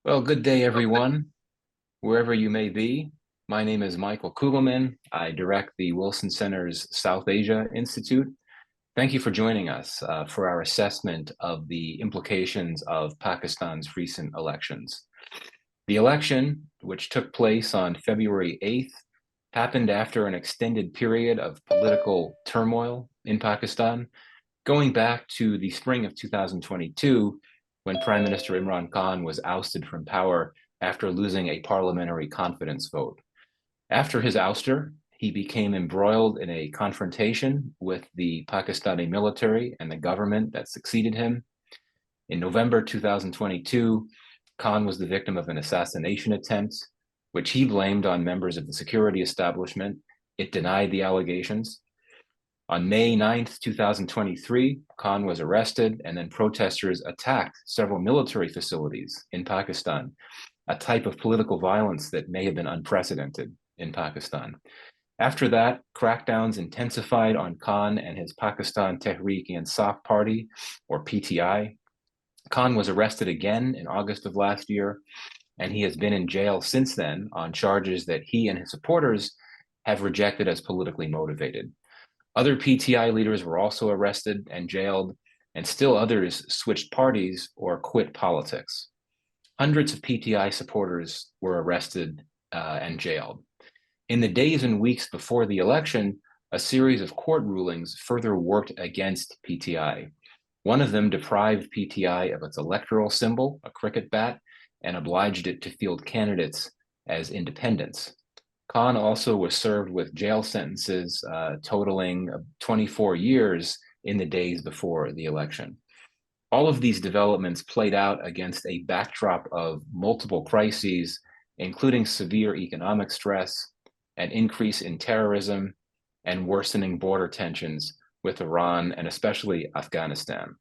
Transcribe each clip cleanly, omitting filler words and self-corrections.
Well, good day, everyone, wherever you may be. My name is Michael Kugelman. I direct the Wilson Center's South Asia Institute. Thank you for joining us for our assessment of the implications of Pakistan's recent elections. The election, which took place on February 8th, happened after an extended period of political turmoil in Pakistan, going back to the spring of 2022, when Prime Minister Imran Khan was ousted from power after losing a parliamentary confidence vote. After his ouster, he became embroiled in a confrontation with the Pakistani military and the government that succeeded him. In November 2022, Khan was the victim of an assassination attempt, which he blamed on members of the security establishment. It denied the allegations. On May 9th, 2023, Khan was arrested, and then protesters attacked several military facilities in Pakistan, a type of political violence that may have been unprecedented in Pakistan. After that, crackdowns intensified on Khan and his Pakistan Tehreek-e-Insaf Party, or PTI. Khan was arrested again in August of last year, and he has been in jail since then on charges that he and his supporters have rejected as politically motivated. Other PTI leaders were also arrested and jailed, and still others switched parties or quit politics. Hundreds of PTI supporters were arrested and jailed. In the days and weeks before the election, a series of court rulings further worked against PTI. One of them deprived PTI of its electoral symbol, a cricket bat, and obliged it to field candidates as independents. Khan also was served with jail sentences totaling 24 years in the days before the election. All of these developments played out against a backdrop of multiple crises, including severe economic stress, an increase in terrorism, and worsening border tensions with Iran and especially Afghanistan.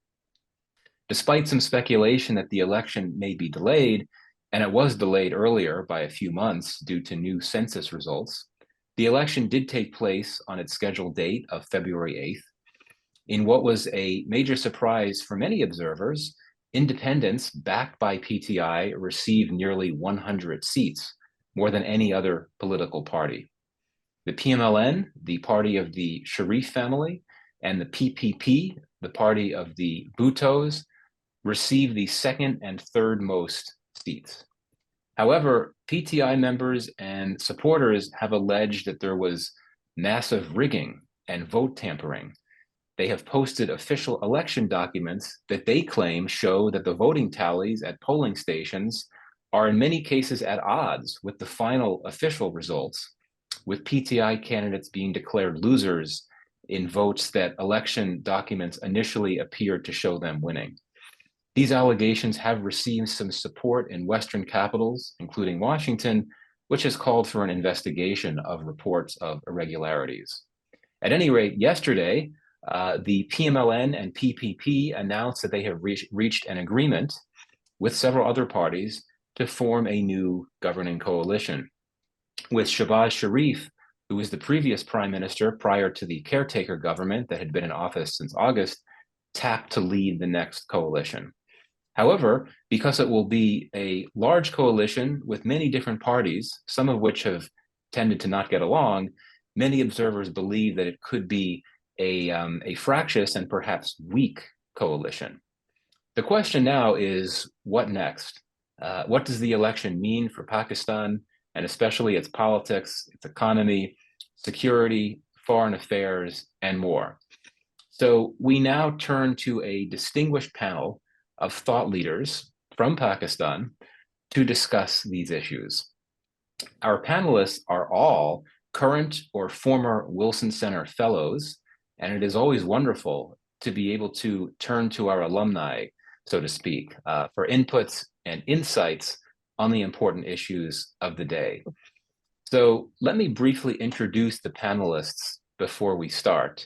Despite some speculation that the election may be delayed, and it was delayed earlier by a few months due to new census results, the election did take place on its scheduled date of February 8th. In what was a major surprise for many observers, independents backed by PTI received nearly 100 seats, more than any other political party. The PMLN, the party of the Sharif family, and the PPP, the party of the Bhuttos, received the second and third most seats. However, PTI members and supporters have alleged that there was massive rigging and vote tampering. They have posted official election documents that they claim show that the voting tallies at polling stations are in many cases at odds with the final official results, with PTI candidates being declared losers in votes that election documents initially appeared to show them winning. These allegations have received some support in Western capitals, including Washington, which has called for an investigation of reports of irregularities. At any rate, yesterday, the PMLN and PPP announced that they have reached an agreement with several other parties to form a new governing coalition, with Shehbaz Sharif, who was the previous prime minister prior to the caretaker government that had been in office since August, tapped to lead the next coalition. However, because it will be a large coalition with many different parties, some of which have tended to not get along, many observers believe that it could be a fractious and perhaps weak coalition. The question now is, what next? What does the election mean for Pakistan, and especially its politics, its economy, security, foreign affairs, and more? So we now turn to a distinguished panel of thought leaders from Pakistan to discuss these issues. Our panelists are all current or former Wilson Center fellows, and it is always wonderful to be able to turn to our alumni, so to speak, for inputs and insights on the important issues of the day. So let me briefly introduce the panelists before we start.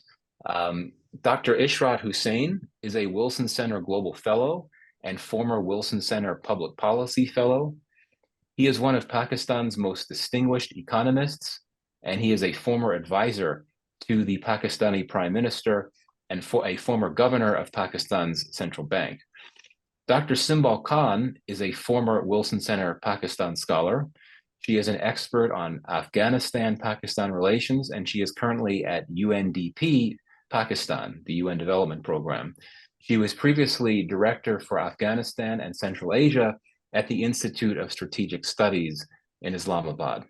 Dr. Ishrat Hussain is a Wilson Center Global Fellow and former Wilson Center Public Policy Fellow. He is one of Pakistan's most distinguished economists, and he is a former advisor to the Pakistani Prime Minister and a former governor of Pakistan's central bank. Dr. Simbal Khan is a former Wilson Center Pakistan scholar. She is an expert on Afghanistan-Pakistan relations, and she is currently at UNDP Pakistan, the UN Development Program. She was previously director for Afghanistan and Central Asia at the Institute of Strategic Studies in Islamabad.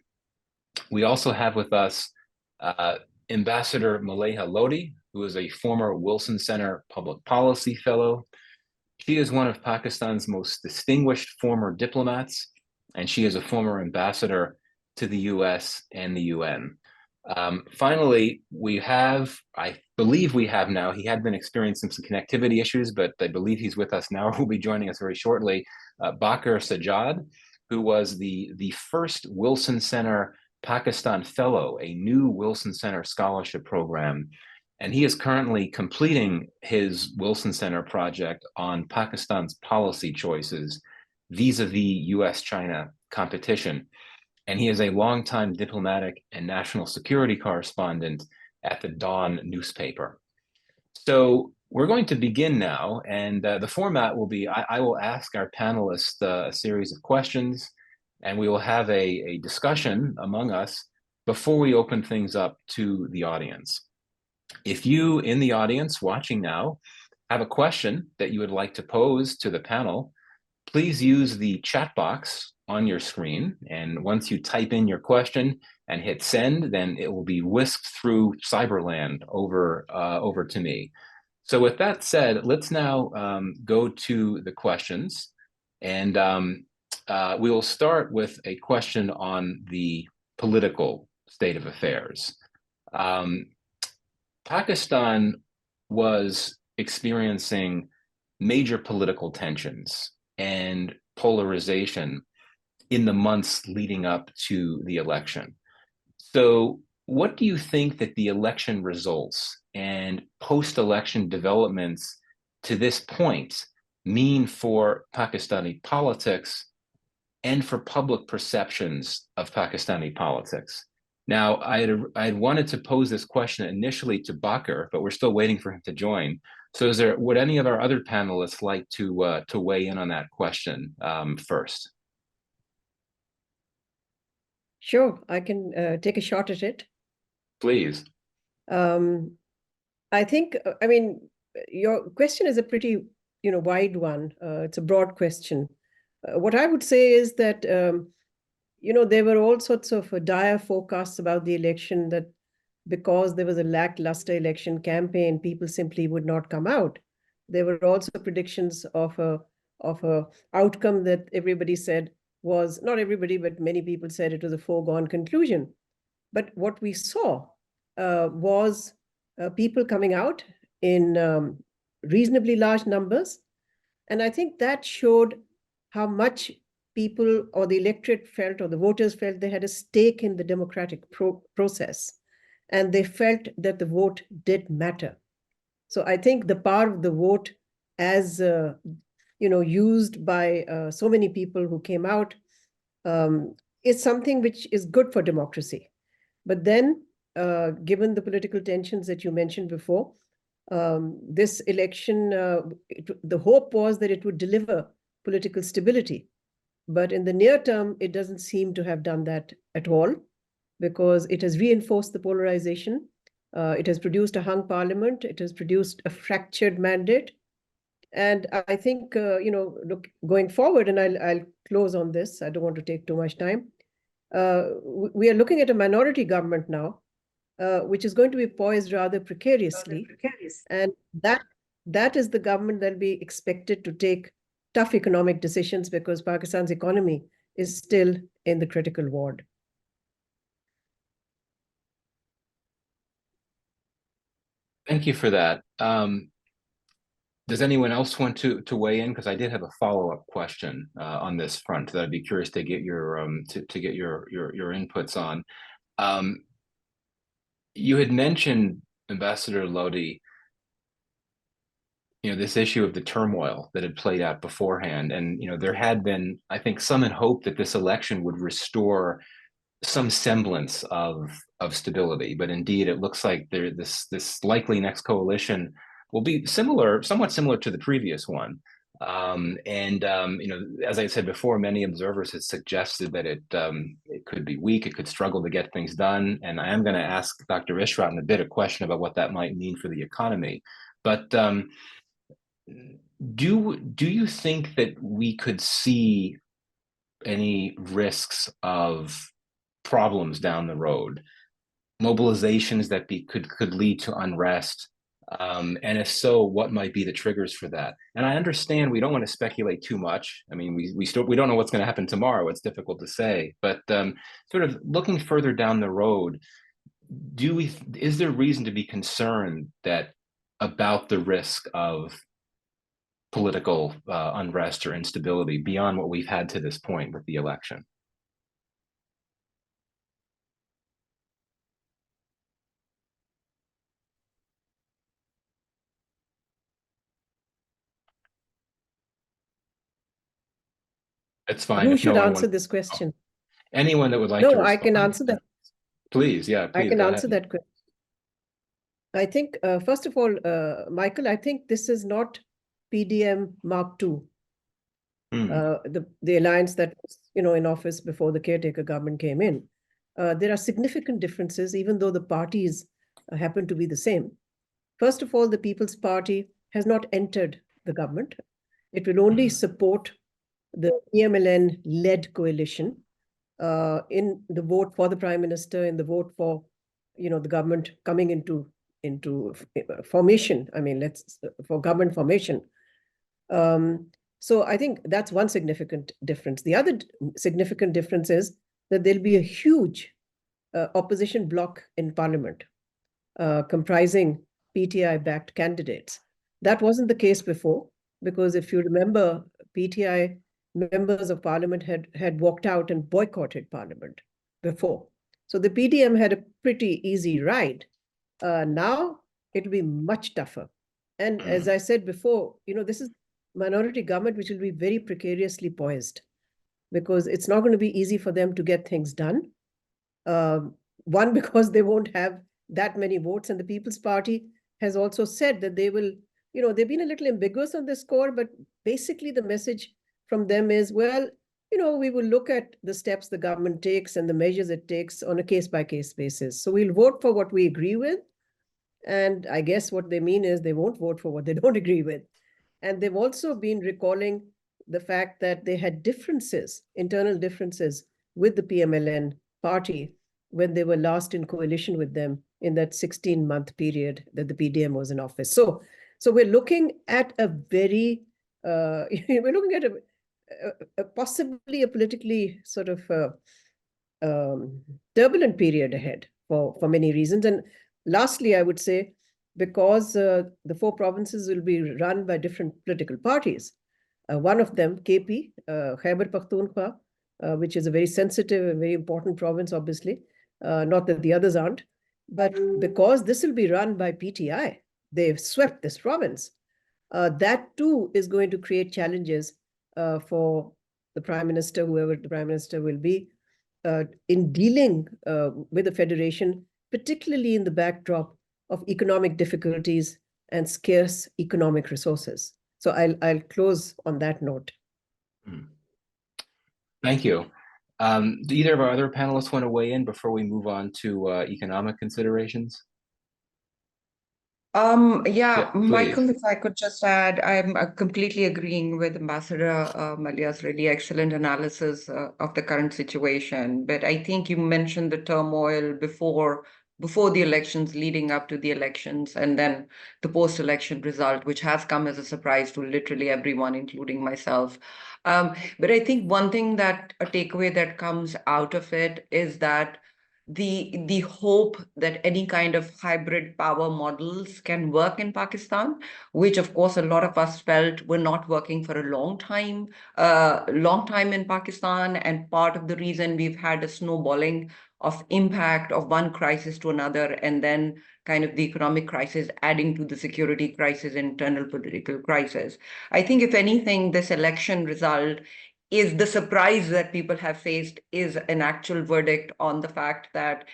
We also have with us Ambassador Maleha Lodi, who is a former Wilson Center Public Policy Fellow. She is one of Pakistan's most distinguished former diplomats, and she is a former ambassador to the US and the UN. Finally, I believe we have now, he had been experiencing some connectivity issues, but I believe he's with us now, will be joining us very shortly, Bakr Sajjad, who was the first Wilson Center Pakistan Fellow, a new Wilson Center scholarship program. And he is currently completing his Wilson Center project on Pakistan's policy choices vis-a-vis US-China competition. And he is a longtime diplomatic and national security correspondent at the Dawn newspaper. So we're going to begin now, and the format will be, I will ask our panelists a series of questions, and we will have a discussion among us before we open things up to the audience. If you in the audience watching now have a question that you would like to pose to the panel, please use the chat box on your screen. And once you type in your question and hit send, then it will be whisked through Cyberland over to me. So with that said, let's now go to the questions. And we will start with a question on the political state of affairs. Pakistan was experiencing major political tensions and polarization in the months leading up to the election. So what do you think that the election results and post-election developments to this point mean for Pakistani politics and for public perceptions of Pakistani politics? Now, I had wanted to pose this question initially to Bakr, but we're still waiting for him to join. So would any of our other panelists like to weigh in on that question first? Sure, I can take a shot at it. Please. I think, I mean, your question is a pretty, wide one. It's a broad question. What I would say is that, there were all sorts of dire forecasts about the election, that because there was a lackluster election campaign, people simply would not come out. There were also predictions of a outcome that everybody said was, not everybody, but many people said it was a foregone conclusion. But what we saw was people coming out in reasonably large numbers. And I think that showed how much people or the electorate felt, or the voters felt, they had a stake in the democratic process. And they felt that the vote did matter. So I think the power of the vote, as used by so many people who came out, is something which is good for democracy. But then, given the political tensions that you mentioned before, this election, the hope was that it would deliver political stability. But in the near term, it doesn't seem to have done that at all, because it has reinforced the polarization. It has produced a hung parliament. It has produced a fractured mandate. And I think, look, going forward, and I'll close on this, I don't want to take too much time. We are looking at a minority government now, which is going to be poised rather precariously. And that is the government that will be expected to take tough economic decisions, because Pakistan's economy is still in the critical ward. Thank you for that. Does anyone else want to weigh in? Because I did have a follow-up question on this front that I'd be curious to get your your inputs on. You had mentioned, Ambassador Lodi, this issue of the turmoil that had played out beforehand, and there had been, I think, some hope that this election would restore some semblance of stability. But indeed, it looks like this likely next coalition will be somewhat similar to the previous one. As I said before, many observers had suggested that it could be weak, it could struggle to get things done. And I am going to ask Dr. Ishrat in a bit a question about what that might mean for the economy. But do you think that we could see any risks of problems down the road, mobilizations that could lead to unrest? And if so, what might be the triggers for that? And I understand we don't want to speculate too much. I mean, we don't know what's going to happen tomorrow. It's difficult to say. But sort of looking further down the road, is there reason to be concerned about the risk of political unrest or instability beyond what we've had to this point with the election? It's fine Who if no should one answer wants. this question? Anyone that would like to No, I respond. can answer that. Please, yeah, I please can go answer ahead. that question. I think, first of all, Michael, I think this is not PDM Mark II, the alliance that was, in office before the caretaker government came in. There are significant differences, even though the parties happen to be the same. First of all, the People's Party has not entered the government. It will only support the PMLN-led coalition in the vote for the Prime Minister, in the vote for, the government coming into formation. I mean, for government formation. So I think that's one significant difference. The other significant difference is that there'll be a huge opposition bloc in parliament comprising PTI-backed candidates. That wasn't the case before, because if you remember, PTI members of parliament had walked out and boycotted parliament before. So the PDM had a pretty easy ride. Now it'll be much tougher. And as I said before, this is minority government which will be very precariously poised, because it's not going to be easy for them to get things done. One, because they won't have that many votes, and the People's Party has also said that they will, they've been a little ambiguous on this score, but basically the message from them is, well, we will look at the steps the government takes and the measures it takes on a case-by-case basis. So we'll vote for what we agree with. And I guess what they mean is they won't vote for what they don't agree with. And they've also been recalling the fact that they had differences, internal differences with the PMLN party when they were last in coalition with them in that 16-month period that the PDM was in office. So we're looking at a very, we're looking at possibly a politically sort of turbulent period ahead for many reasons. And lastly, I would say, because the 4 provinces will be run by different political parties. One of them, KP, Khyber Pakhtunkhwa, which is a very sensitive and very important province, obviously. Not that the others aren't. But because this will be run by PTI, they've swept this province. That too is going to create challenges for the Prime Minister, whoever the Prime Minister will be, in dealing with the Federation, particularly in the backdrop of economic difficulties and scarce economic resources. So I'll close on that note. Thank you. Do either of our other panelists want to weigh in before we move on to economic considerations? Yeah, Michael, please. if I could just add, I'm completely agreeing with Ambassador Malia's really excellent analysis of the current situation. But I think you mentioned the turmoil before the elections, leading up to the elections, and then the post-election result, which has come as a surprise to literally everyone, including myself. But I think one thing a takeaway that comes out of it is that the hope that any kind of hybrid power models can work in Pakistan, which of course a lot of us felt were not working for a long time in Pakistan. And part of the reason we've had a snowballing of impact of one crisis to another, and then kind of the economic crisis adding to the security crisis, internal political crisis. I think if anything, this election result is the surprise that people have faced is an actual verdict on the fact that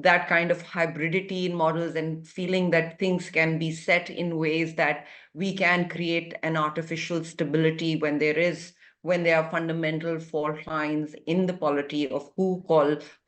that kind of hybridity in models and feeling that things can be set in ways that we can create an artificial stability when there are fundamental fault lines in the polity of who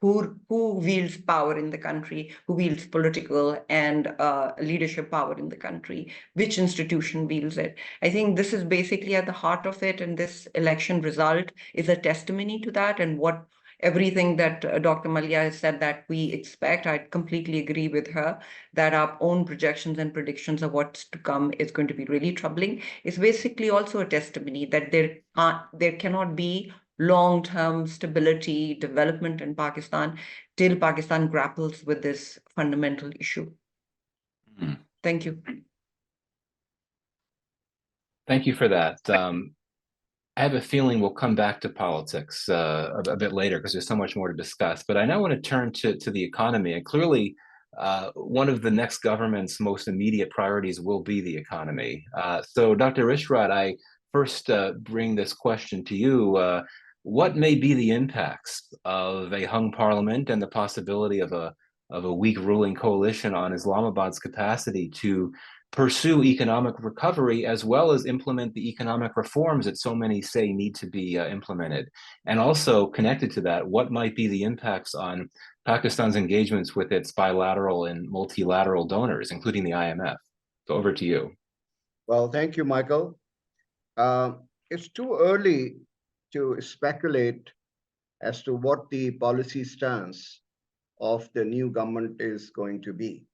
wields power in the country, who wields political and leadership power in the country, which institution wields it. I think this is basically at the heart of it, and this election result is a testimony to that, and what everything that Dr. Malia has said that we expect. I completely agree with her that our own projections and predictions of what's to come is going to be really troubling. It's basically also a testimony that there cannot be long-term stability, development in Pakistan till Pakistan grapples with this fundamental issue. Mm. Thank you. Thank you for that. I have a feeling we'll come back to politics a bit later because there's so much more to discuss. But I now want to turn to the economy. And clearly, one of the next government's most immediate priorities will be the economy. So, Dr. Ishrat, I first bring this question to you. What may be the impacts of a hung parliament and the possibility of a weak ruling coalition on Islamabad's capacity to pursue economic recovery as well as implement the economic reforms that so many say need to be implemented? And also connected to that, what might be the impacts on Pakistan's engagements with its bilateral and multilateral donors, including the IMF? So over to you. Well, thank you, Michael. It's too early to speculate as to what the policy stance of the new government is going to be,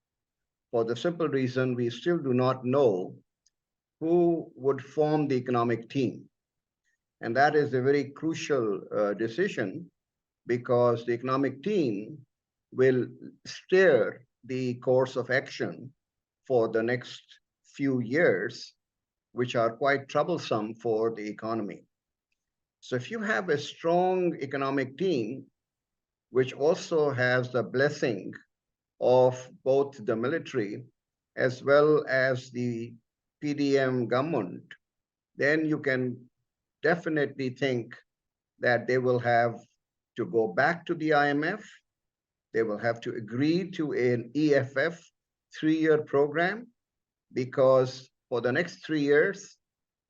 for the simple reason we still do not know who would form the economic team. And that is a very crucial decision, because the economic team will steer the course of action for the next few years, which are quite troublesome for the economy. So if you have a strong economic team, which also has the blessing of both the military as well as the PDM government, then you can definitely think that they will have to go back to the IMF. They will have to agree to an EFF 3-year program, because for the next 3 years,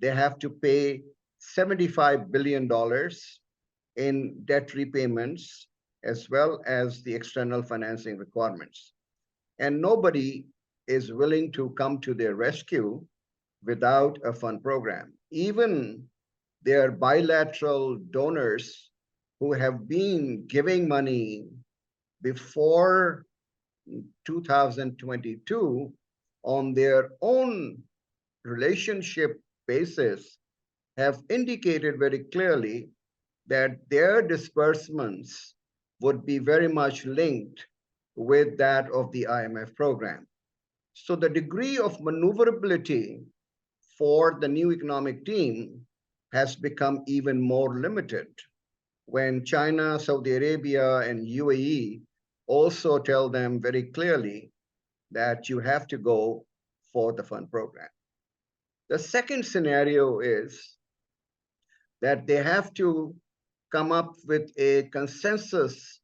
they have to pay $75 billion in debt repayments, as well as the external financing requirements. And nobody is willing to come to their rescue without a fund program. Even their bilateral donors who have been giving money before 2022 on their own relationship basis have indicated very clearly that their disbursements would be very much linked with that of the IMF program. So the degree of maneuverability for the new economic team has become even more limited when China, Saudi Arabia, and UAE also tell them very clearly that you have to go for the fund program. The second scenario is that they have to come up with a consensus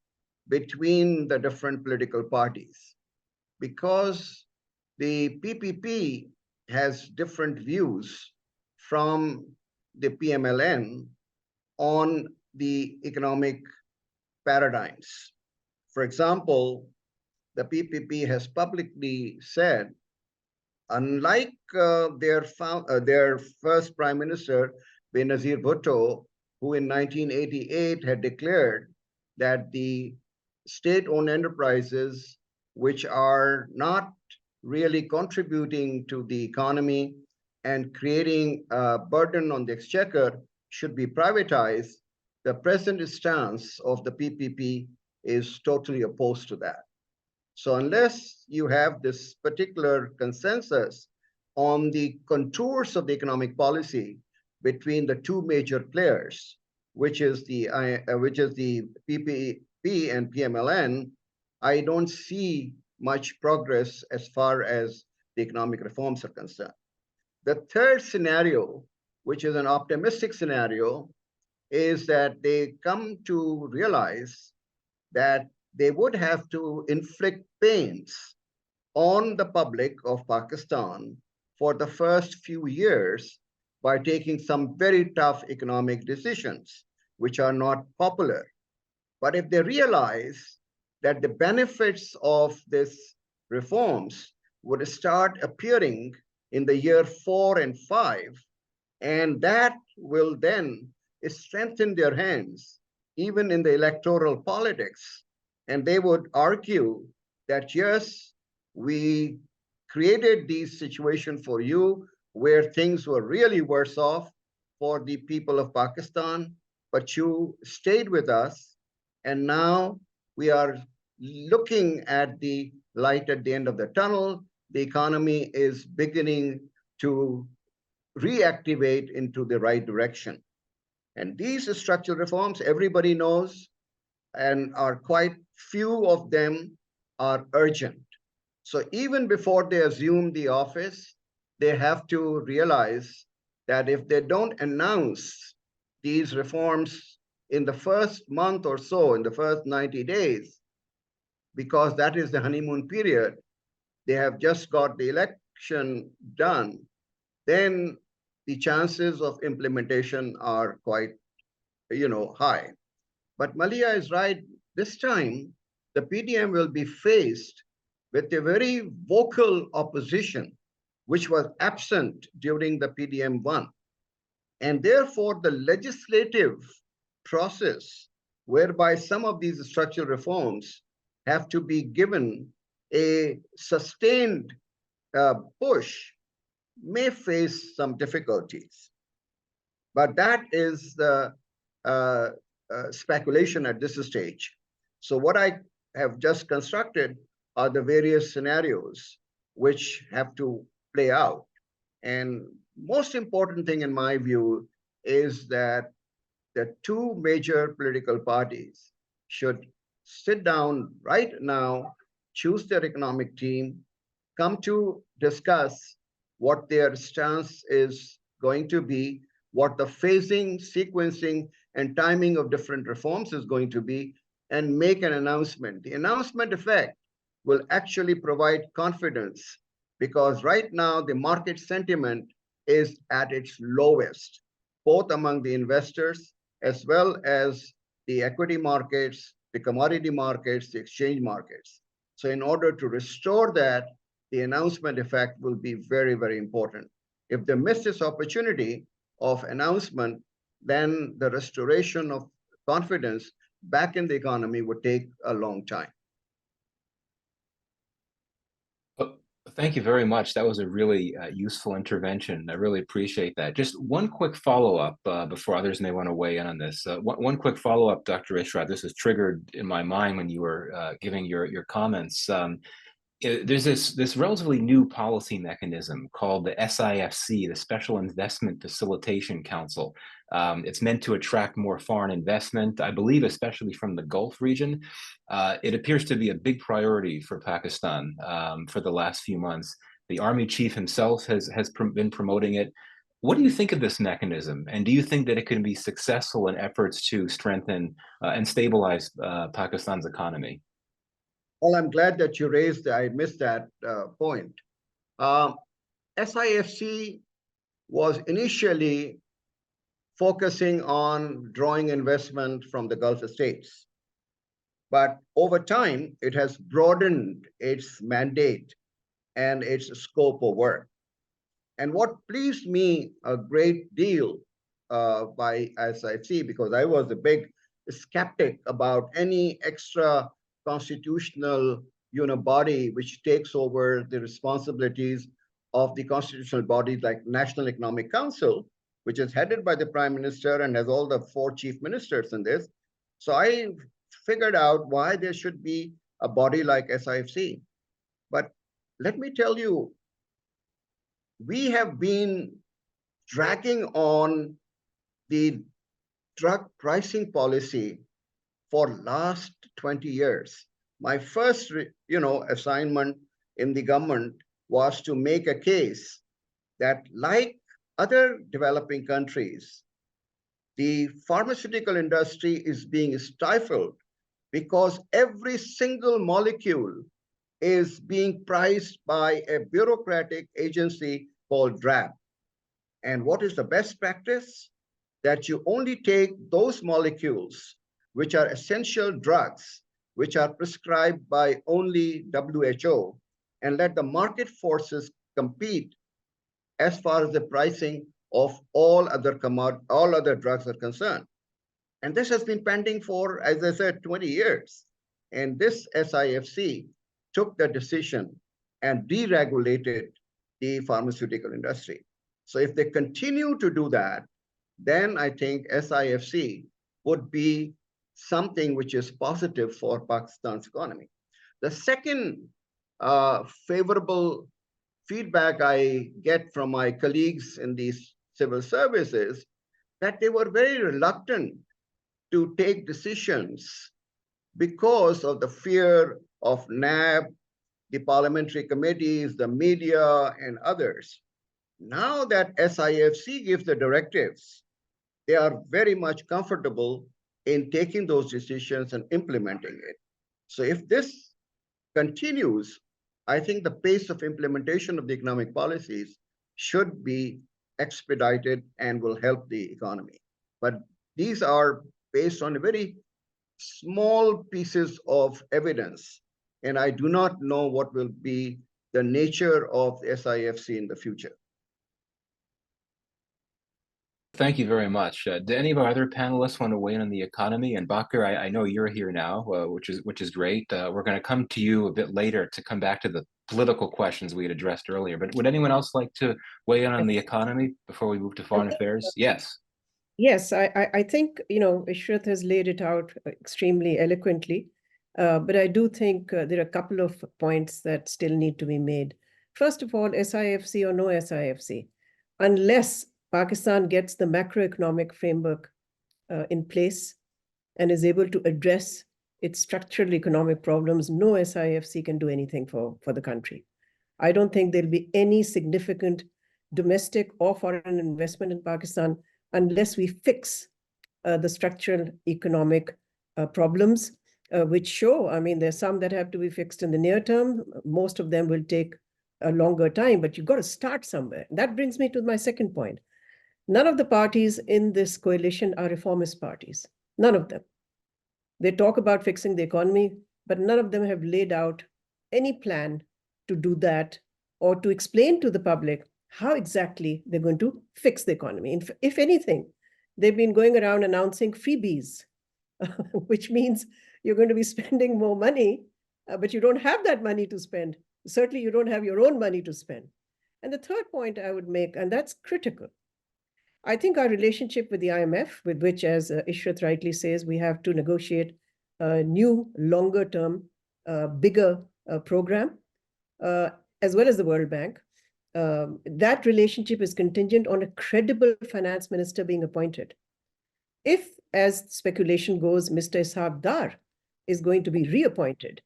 between the different political parties, because the PPP has different views from the PMLN on the economic paradigms. For example, the PPP has publicly said, unlike their first Prime Minister, Benazir Bhutto, who in 1988 had declared that the state-owned enterprises, which are not really contributing to the economy and creating a burden on the exchequer, should be privatized, the present stance of the PPP is totally opposed to that. So unless you have this particular consensus on the contours of the economic policy between the two major players, which is the PPP and PMLN, I don't see much progress as far as the economic reforms are concerned. The third scenario, which is an optimistic scenario, is that they come to realize that they would have to inflict pains on the public of Pakistan for the first few years by taking some very tough economic decisions, which are not popular. But if they realize that the benefits of these reforms would start appearing in the year 4 and 5, and that will then strengthen their hands, even in the electoral politics. And they would argue that, yes, we created these situations for you where things were really worse off for the people of Pakistan, but you stayed with us. And now we are looking at the light at the end of the tunnel. The economy is beginning to reactivate into the right direction. And these structural reforms, everybody knows, and are quite few of them are urgent. So even before they assume the office, they have to realize that if they don't announce these reforms in the first month or so, in the first 90 days, because that is the honeymoon period, they have just got the election done, then the chances of implementation are quite, high. But Malia is right. This time, the PDM will be faced with a very vocal opposition, which was absent during the PDM-1. And therefore, the legislative process, whereby some of these structural reforms have to be given a sustained push, may face some difficulties. But that is the speculation at this stage. So what I have just constructed are the various scenarios which have to play out. And most important thing in my view is that the two major political parties should sit down right now, choose their economic team, come to discuss what their stance is going to be, what the phasing, sequencing, and timing of different reforms is going to be, and make an announcement. The announcement effect will actually provide confidence, because right now the market sentiment is at its lowest, both among the investors as well as the equity markets, the commodity markets, the exchange markets. So in order to restore that, the announcement effect will be very, very important. If they miss this opportunity of announcement, then the restoration of confidence back in the economy would take a long time. Thank you very much. That was a really useful intervention. I really appreciate that. Just one quick follow-up before others may want to weigh in on this. One quick follow-up, Dr. Ishrat. This was triggered in my mind when you were giving your comments. There's this relatively new policy mechanism called the SIFC, the Special Investment Facilitation Council. It's meant to attract more foreign investment, I believe, especially from the Gulf region. It appears to be a big priority for Pakistan for the last few months. The army chief himself has been promoting it. What do you think of this mechanism? And do you think that it can be successful in efforts to strengthen and stabilize Pakistan's economy? Well, I'm glad that you raised that. I missed that point. SIFC was initially focusing on drawing investment from the Gulf states. But over time, it has broadened its mandate and its scope of work. And what pleased me a great deal by SIFC, because I was a big skeptic about any extra constitutional body which takes over the responsibilities of the constitutional bodies like National Economic Council, which is headed by the Prime Minister and has all the 4 chief ministers in this. So I figured out why there should be a body like SIFC. But let me tell you, we have been dragging on the drug pricing policy for last 20 years. My first, assignment in the government was to make a case that, like other developing countries, the pharmaceutical industry is being stifled because every single molecule is being priced by a bureaucratic agency called DRAB. And what is the best practice? That you only take those molecules which are essential drugs, which are prescribed by only WHO, and let the market forces compete as far as the pricing of all other drugs are concerned. And this has been pending for, as I said, 20 years. And this SIFC took the decision and deregulated the pharmaceutical industry. So if they continue to do that, then I think SIFC would be something which is positive for Pakistan's economy. The second favorable feedback I get from my colleagues in these civil services that they were very reluctant to take decisions because of the fear of NAB, the parliamentary committees, the media, and others. Now that SIFC gives the directives, they are very much comfortable in taking those decisions and implementing it. So if this continues, I think the pace of implementation of the economic policies should be expedited and will help the economy. But these are based on very small pieces of evidence, and I do not know what will be the nature of the SIFC in the future. Thank you very much. Do any of our other panelists want to weigh in on the economy? And Bakr, I know you're here now, which is great. We're going to come to you a bit later to come back to the political questions we had addressed earlier. But would anyone else like to weigh in on the economy before we move to foreign affairs? Yes. Yes, I think, Ishrat has laid it out extremely eloquently, but I do think there are a couple of points that still need to be made. First of all, SIFC or no SIFC, unless Pakistan gets the macroeconomic framework in place and is able to address its structural economic problems, no SIFC can do anything for the country. I don't think there'll be any significant domestic or foreign investment in Pakistan unless we fix the structural economic problems, which show, there's some that have to be fixed in the near term. Most of them will take a longer time, but you've got to start somewhere. That brings me to my second point. None of the parties in this coalition are reformist parties. None of them. They talk about fixing the economy, but none of them have laid out any plan to do that or to explain to the public how exactly they're going to fix the economy. If anything, they've been going around announcing freebies, which means you're going to be spending more money, but you don't have that money to spend. Certainly, you don't have your own money to spend. And the third point I would make, and that's critical, I think our relationship with the IMF, with which, as Ishrat rightly says, we have to negotiate a new, longer-term, bigger program, as well as the World Bank, that relationship is contingent on a credible finance minister being appointed. If, as speculation goes, Mr. Ishaq Dar is going to be reappointed,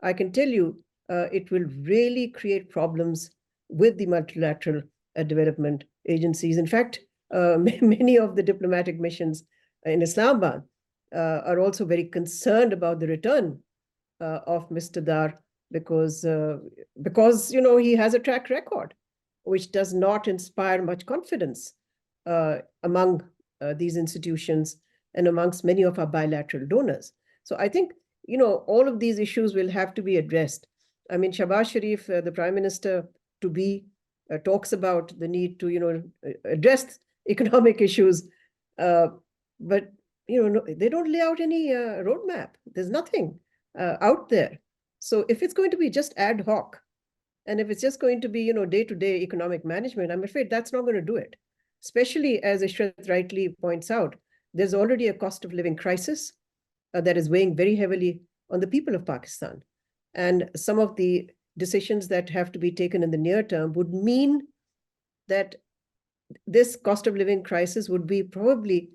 I can tell you it will really create problems with the multilateral development agencies. In fact, many of the diplomatic missions in Islamabad are also very concerned about the return of Mr. Dar because he has a track record which does not inspire much confidence among these institutions and amongst many of our bilateral donors. So I think, all of these issues will have to be addressed. Shahbaz Sharif, the Prime Minister to be, talks about the need to, address economic issues, but, they don't lay out any roadmap. There's nothing out there. So if it's going to be just ad hoc, and if it's just going to be, day-to-day economic management, I'm afraid that's not going to do it. Especially, as Ishrat rightly points out, there's already a cost of living crisis that is weighing very heavily on the people of Pakistan. And some of the decisions that have to be taken in the near term would mean that this cost of living crisis would be probably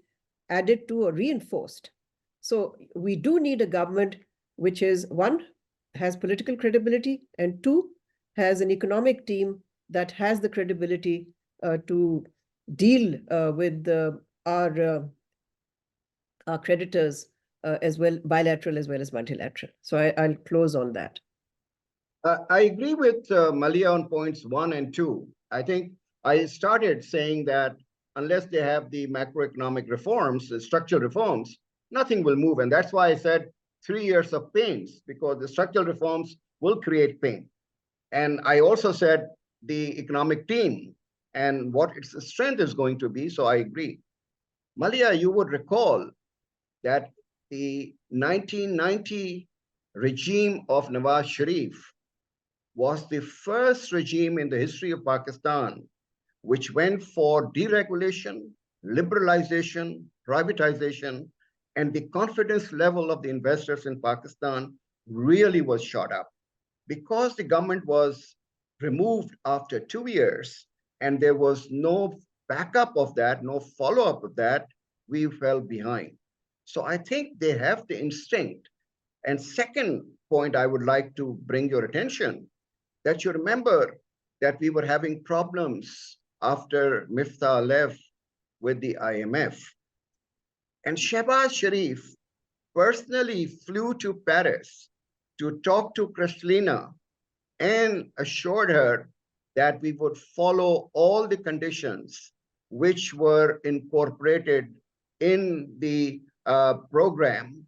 added to or reinforced. So we do need a government which is, one, has political credibility, and two, has an economic team that has the credibility to deal with our creditors as well, bilateral as well as multilateral. So I'll close on that. I agree with Malia on points 1 and 2. I think I started saying that unless they have the macroeconomic reforms, the structural reforms, nothing will move. And that's why I said 3 years of pains, because the structural reforms will create pain. And I also said the economic team and what its strength is going to be. So I agree. Malia, you would recall that the 1990 regime of Nawaz Sharif was the first regime in the history of Pakistan which went for deregulation, liberalization, privatization, and the confidence level of the investors in Pakistan really was shot up. Because the government was removed after 2 years and there was no backup of that, no follow-up of that, we fell behind. So I think they have the instinct. And second point I would like to bring your attention, that you remember that we were having problems after Miftah left with the IMF. And Shehbaz Sharif personally flew to Paris to talk to Kristalina and assured her that we would follow all the conditions which were incorporated in the program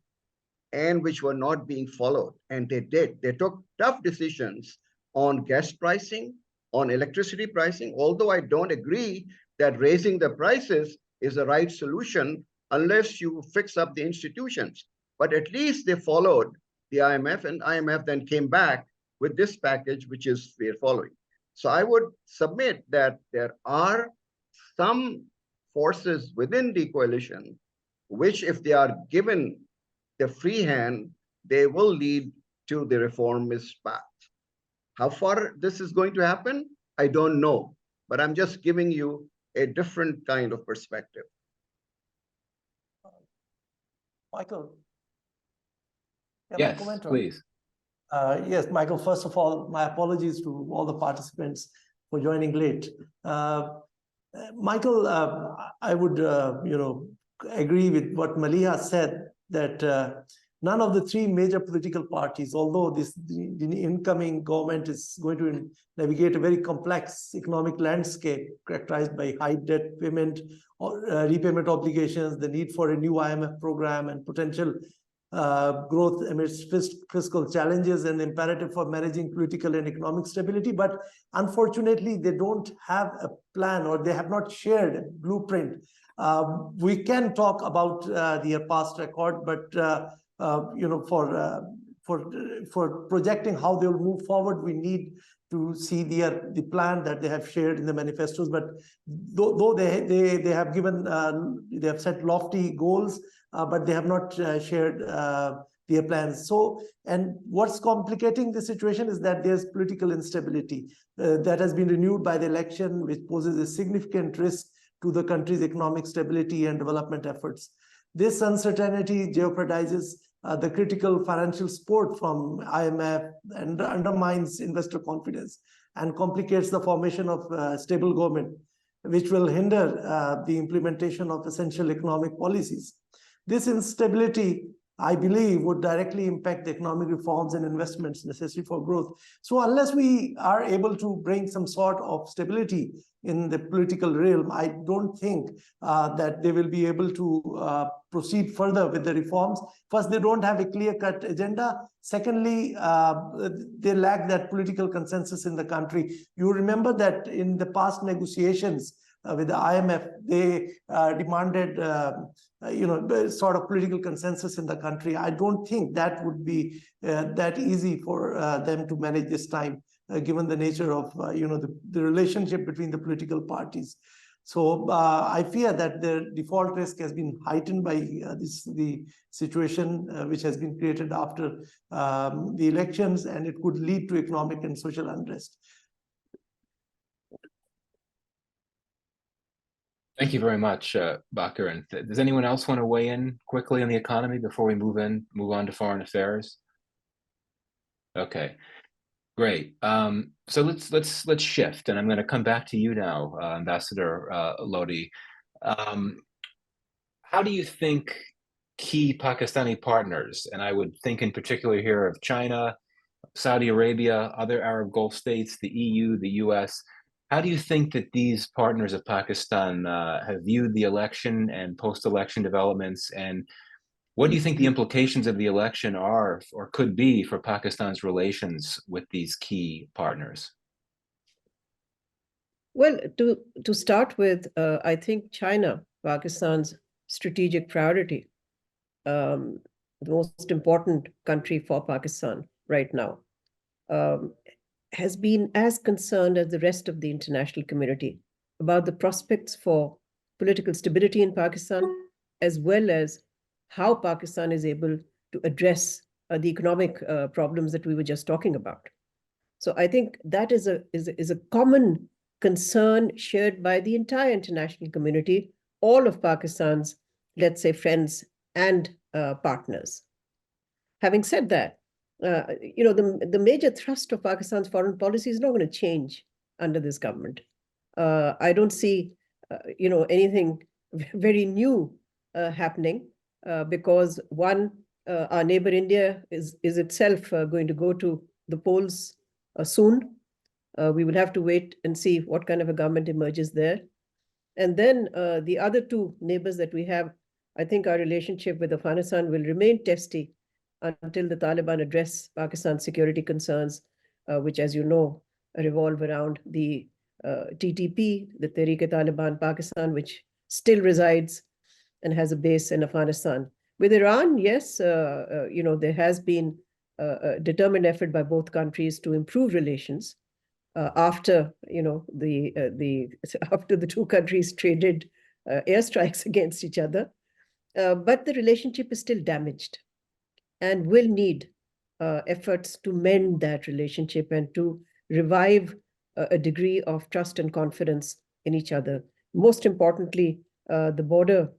and which were not being followed. And they did. They took tough decisions on gas pricing, on electricity pricing, although I don't agree that raising the prices is the right solution unless you fix up the institutions. But at least they followed the IMF, and IMF then came back with this package, which is we're following. So I would submit that there are some forces within the coalition, which if they are given the free hand, they will lead to the reformist path. How far this is going to happen, I don't know, but I'm just giving you a different kind of perspective. Michael? Yes, please. Yes, Michael, first of all, my apologies to all the participants for joining late. Michael, I would agree with what Malia said, that none of the three major political parties, although the incoming government is going to navigate a very complex economic landscape characterized by high debt payment, or repayment obligations, the need for a new IMF program, and potential growth amidst fiscal challenges, and the imperative for managing political and economic stability. But unfortunately, they don't have a plan, or they have not shared a blueprint. We can talk about their past record, but for projecting how they will move forward, we need to see the plan that they have shared in the manifestos. But though they have given they have set lofty goals, but they have not shared their plans. So, and what's complicating the situation is that there's political instability that has been renewed by the election, which poses a significant risk to the country's economic stability and development efforts. This uncertainty jeopardizes the critical financial support from IMF and undermines investor confidence and complicates the formation of a stable government, which will hinder the implementation of essential economic policies. This instability, I believe, would directly impact the economic reforms and investments necessary for growth. So unless we are able to bring some sort of stability in the political realm, I don't think that they will be able to proceed further with the reforms. First, they don't have a clear-cut agenda. Secondly, they lack that political consensus in the country. You remember that in the past negotiations with the IMF, they demanded sort of political consensus in the country. I don't think that would be that easy for them to manage this time, given the nature of the relationship between the political parties. So I fear that the default risk has been heightened by the situation which has been created after the elections, and it could lead to economic and social unrest. Thank you very much, Bakr. And does anyone else want to weigh in quickly on the economy before we move on to foreign affairs? Okay, great. So let's shift, and I'm going to come back to you now, Ambassador Lodi. How do you think key Pakistani partners, and I would think in particular here of China, Saudi Arabia, other Arab Gulf states, the EU, the US. How do you think that these partners of Pakistan have viewed the election and post-election developments? And what do you think the implications of the election are or could be for Pakistan's relations with these key partners? Well, to start with, I think China, Pakistan's strategic priority, the most important country for Pakistan right now, has been as concerned as the rest of the international community about the prospects for political stability in Pakistan, as well as how Pakistan is able to address the economic problems that we were just talking about. So I think that is a common concern shared by the entire international community, all of Pakistan's, let's say, friends and partners. Having said that, the major thrust of Pakistan's foreign policy is not going to change under this government. I don't see, anything very new happening because one, our neighbor India is itself going to go to the polls soon. We will have to wait and see what kind of a government emerges there. And then the other two neighbors that we have, I think our relationship with Afghanistan will remain testy until the Taliban address Pakistan's security concerns, which, as you know, revolve around the TTP, the Tehreek-e-Taliban Pakistan, which still resides and has a base in Afghanistan. With Iran, yes, there has been a determined effort by both countries to improve relations after after the two countries traded airstrikes against each other. But the relationship is still damaged and will need efforts to mend that relationship and to revive a degree of trust and confidence in each other. Most importantly, the border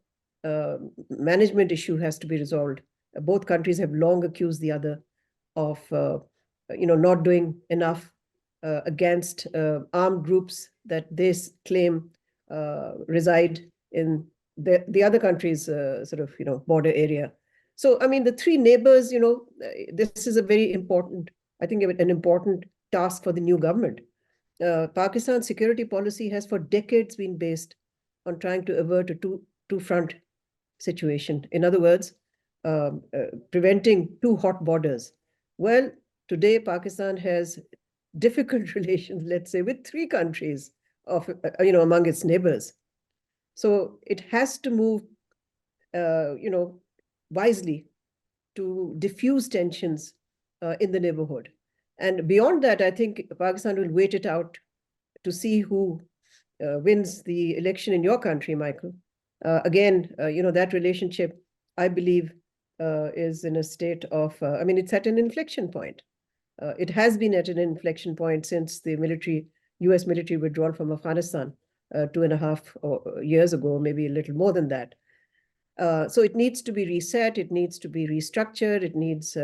management issue has to be resolved. Both countries have long accused the other of not doing enough against armed groups that they claim reside in the other country's border area. So, I mean, the three neighbors, this is a very important, I think, an important task for the new government. Pakistan's security policy has for decades been based on trying to avert a two-front situation. In other words, preventing two hot borders. Well, today Pakistan has difficult relations, let's say, with three countries of among its neighbors. So it has to move, wisely to diffuse tensions in the neighborhood. And beyond that, I think Pakistan will wait it out to see who wins the election in your country, Michael. Again, that relationship, I believe, is in a state of, it's at an inflection point. It has been at an inflection point since the US military withdrawal from Afghanistan 2.5 years ago, maybe a little more than that. So it needs to be reset, it needs to be restructured, it needs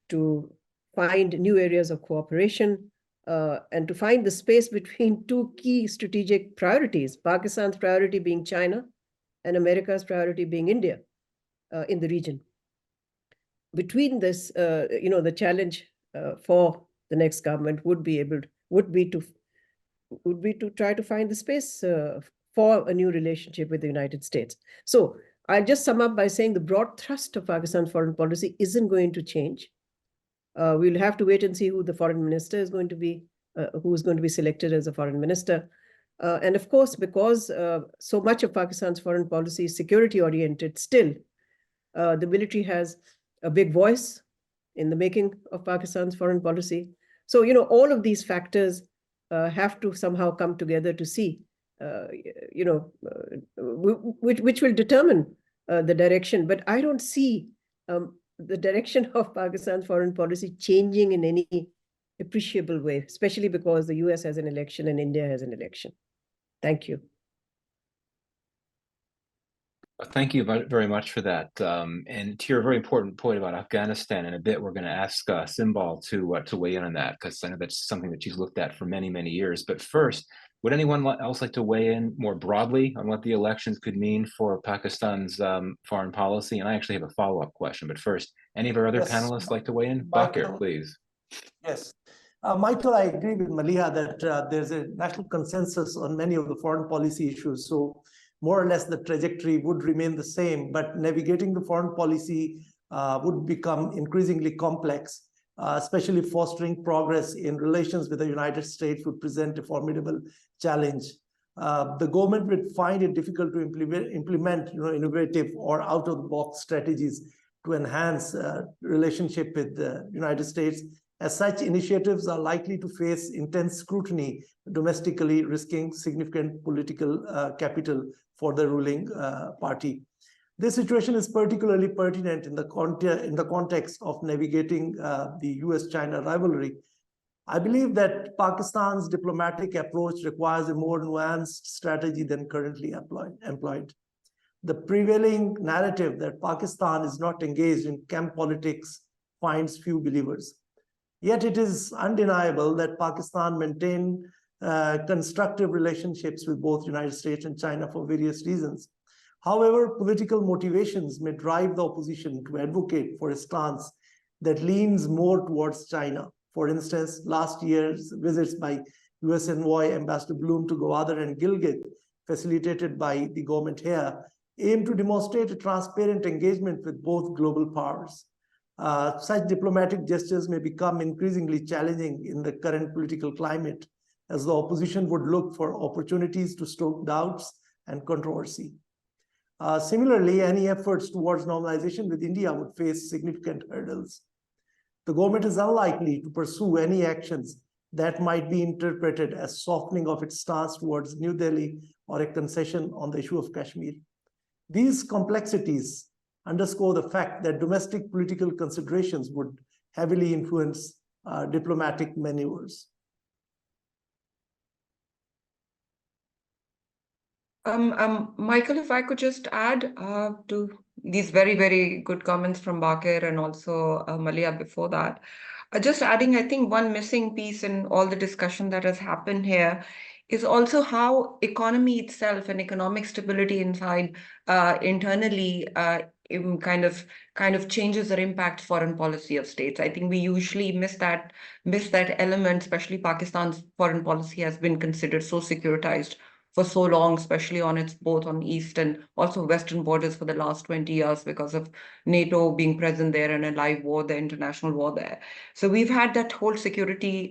to find new areas of cooperation and to find the space between two key strategic priorities, Pakistan's priority being China and America's priority being India in the region. Between this, the challenge for the next government would be to try to find the space for a new relationship with the United States. So I'll just sum up by saying the broad thrust of Pakistan's foreign policy isn't going to change. We'll have to wait and see who the foreign minister is going to be, who is going to be selected as a foreign minister. And of course, because so much of Pakistan's foreign policy is security oriented still, the military has a big voice in the making of Pakistan's foreign policy. So, all of these factors have to somehow come together to see, which will determine the direction. But I don't see the direction of Pakistan's foreign policy changing in any appreciable way, especially because the US has an election and India has an election. Thank you. Thank you very much for that. And to your very important point about Afghanistan, in a bit, we're going to ask Simbal to weigh in on that, because I know that's something that she's looked at for many, many years. But first, Would anyone else like to weigh in more broadly on what the elections could mean for Pakistan's foreign policy? And I actually have a follow-up question, but first, any of our other Yes, panelists like to weigh in? Michael. Bakir, please. Yes. Michael, I agree with Maliha that there's a national consensus on many of the foreign policy issues. So more or less the trajectory would remain the same, but navigating the foreign policy would become increasingly complex, especially fostering progress in relations with the United States would present a formidable challenge. The government would find it difficult to implement innovative or out-of-the-box strategies to enhance relationship with the United States. As such, initiatives are likely to face intense scrutiny domestically, risking significant political capital for the ruling party. This situation is particularly pertinent in the context of navigating the US-China rivalry. I believe that Pakistan's diplomatic approach requires a more nuanced strategy than currently employed. The prevailing narrative that Pakistan is not engaged in camp politics finds few believers. Yet it is undeniable that Pakistan maintained constructive relationships with both the United States and China for various reasons. However, political motivations may drive the opposition to advocate for a stance that leans more towards China. For instance, last year's visits by US envoy Ambassador Bloom to Gwadar and Gilgit, facilitated by the government here, aim to demonstrate a transparent engagement with both global powers. Such diplomatic gestures may become increasingly challenging in the current political climate, as the opposition would look for opportunities to stoke doubts and controversy. Similarly, any efforts towards normalization with India would face significant hurdles. The government is unlikely to pursue any actions that might be interpreted as softening of its stance towards New Delhi or a concession on the issue of Kashmir. These complexities underscore the fact that domestic political considerations would heavily influence diplomatic maneuvers. Michael, if I could just add to these very, very good comments from Bakir and also Malia before that. Just adding, I think one missing piece in all the discussion that has happened here is also how economy itself and economic stability inside internally kind of changes or impacts foreign policy of states. I think we usually miss that element, especially Pakistan's foreign policy has been considered so securitized for so long, especially on its both on east and also western borders for the last 20 years because of NATO being present there and a live war, the international war there. So we've had that whole security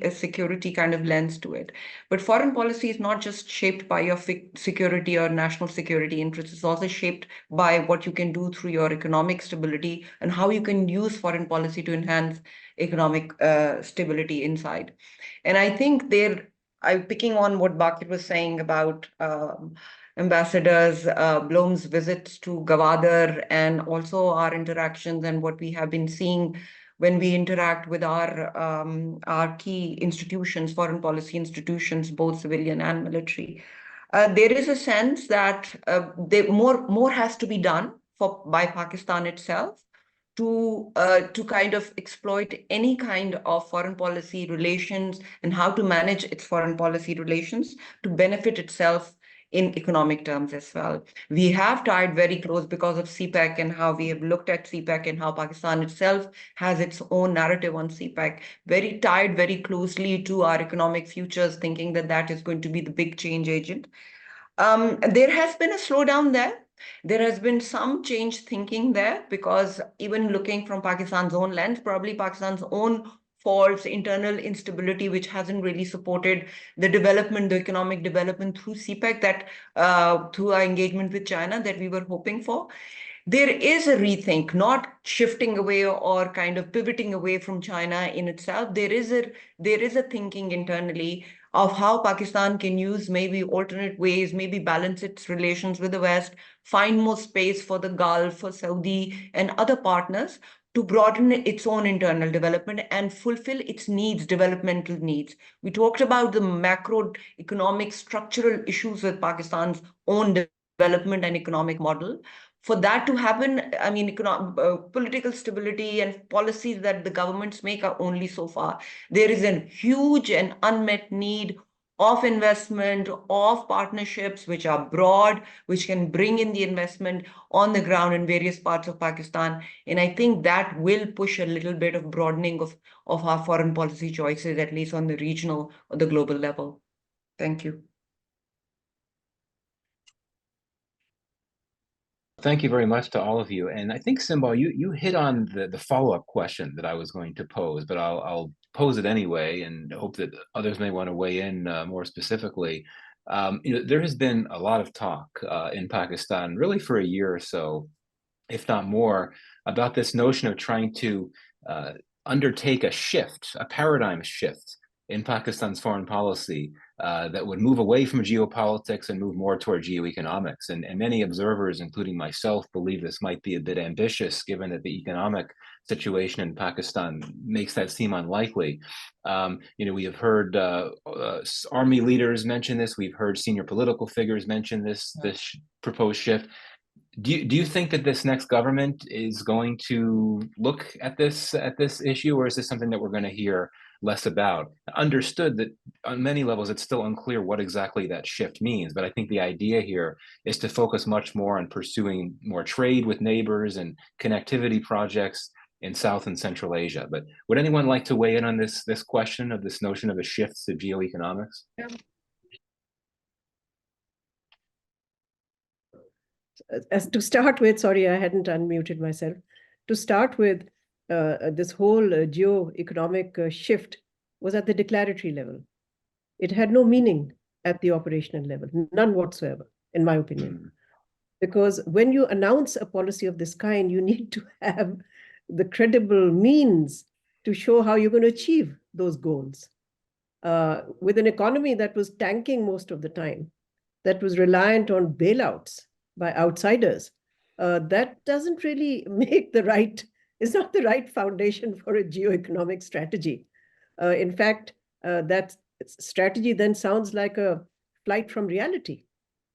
kind of lens to it. But foreign policy is not just shaped by your security or national security interests. It's also shaped by what you can do through your economic stability and how you can use foreign policy to enhance economic stability inside. And I think I'm picking on what Bakir was saying about Ambassadors Blom's visits to Gwadar and also our interactions and what we have been seeing when we interact with our key institutions, foreign policy institutions, both civilian and military. There is a sense that more has to be done by Pakistan itself to kind of exploit any kind of foreign policy relations and how to manage its foreign policy relations to benefit itself in economic terms as well. We have tied very close because of CPEC and how we have looked at CPEC and how Pakistan itself has its own narrative on CPEC, tied very closely to our economic futures, thinking that that is going to be the big change agent. There has been a slowdown there. There has been some change thinking there because even looking from Pakistan's own lens, probably Pakistan's own faults, internal instability, which hasn't really supported the development, the economic development through CPEC through our engagement with China that we were hoping for. There is a rethink, not shifting away or kind of pivoting away from China in itself. There is a thinking internally of how Pakistan can use maybe alternate ways, maybe balance its relations with the West, find more space for the Gulf, for Saudi and other partners to broaden its own internal development and fulfill its needs, developmental needs. We talked about the macroeconomic structural issues with Pakistan's own development and economic model. For that to happen, I mean, political stability and policies that the governments make are only so far. There is a huge and unmet need of investment, of partnerships which are broad, which can bring in the investment on the ground in various parts of Pakistan. And I think that will push a little bit of broadening of our foreign policy choices, at least on the regional or the global level. Thank you. Thank you very much to all of you. And I think, Simbal, you hit on the follow-up question that I was going to pose, but I'll pose it anyway and hope that others may want to weigh in more specifically. There has been a lot of talk in Pakistan, really for a year or so, if not more, about this notion of trying to undertake a shift, a paradigm shift in Pakistan's foreign policy that would move away from geopolitics and move more toward geoeconomics. And many observers, including myself, believe this might be a bit ambitious, given that the economic situation in Pakistan makes that seem unlikely. We have heard army leaders mention this. We've heard senior political figures mention this proposed shift. Do you think that this next government is going to look at this issue, or is this something that we're going to hear less about? Understood that on many levels it's still unclear what exactly that shift means, but I think the idea here is to focus much more on pursuing more trade with neighbors and connectivity projects in South and Central Asia. But would anyone like to weigh in on this question of this notion of a shift to geoeconomics? Yeah. To start with, sorry, I hadn't unmuted myself. To start with, this whole geo-economic shift was at the declaratory level. It had no meaning at the operational level, none whatsoever, in my opinion. Because when you announce a policy of this kind, you need to have the credible means to show how you're going to achieve those goals. With an economy that was tanking most of the time, that was reliant on bailouts by outsiders, that doesn't really make it's not the right foundation for a geoeconomic strategy. In fact, that strategy then sounds like a flight from reality.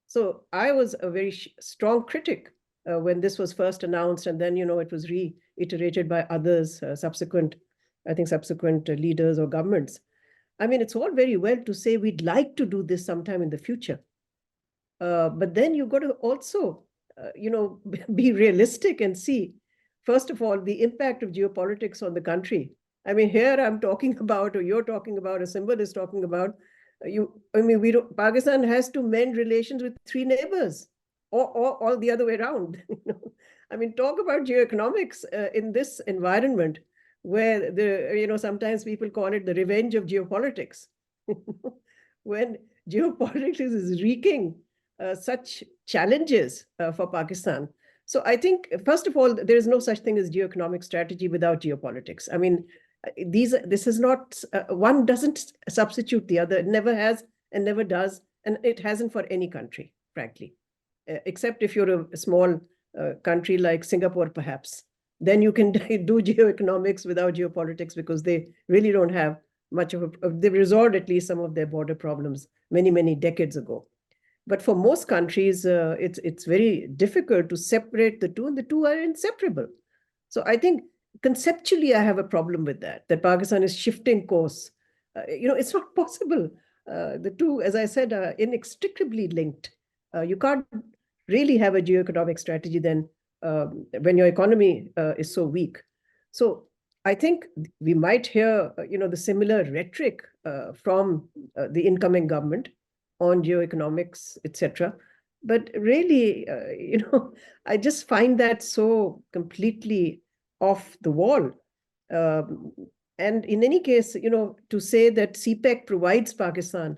So I was a very strong critic when this was first announced, and then, it was reiterated by others, subsequent leaders or governments. I mean, it's all very well to say we'd like to do this sometime in the future. But then you've got to also, be realistic and see, first of all, the impact of geopolitics on the country. I mean, here I'm talking about, or you're talking about, or Simbal is talking about, Pakistan has to mend relations with 3 neighbors, or the other way around. I mean, talk about geoeconomics in this environment where sometimes people call it the revenge of geopolitics. When geopolitics is wreaking such challenges for Pakistan. So I think, first of all, there is no such thing as geoeconomic strategy without geopolitics. I mean, this is not, one doesn't substitute the other. It never has and never does. And it hasn't for any country, frankly, except if you're a small country like Singapore, perhaps. Then you can do geoeconomics without geopolitics, because they really don't have much of they've resolved at least some of their border problems many, many decades ago. But for most countries, it's very difficult to separate the two, and the two are inseparable. So I think conceptually, I have a problem with that Pakistan is shifting course. It's not possible. The two, as I said, are inextricably linked. You can't really have a geoeconomic strategy then when your economy is so weak. So I think we might hear, the similar rhetoric from the incoming government on geoeconomics, etc. But really, I just find that so completely off the wall. And in any case, to say that CPEC provides Pakistan,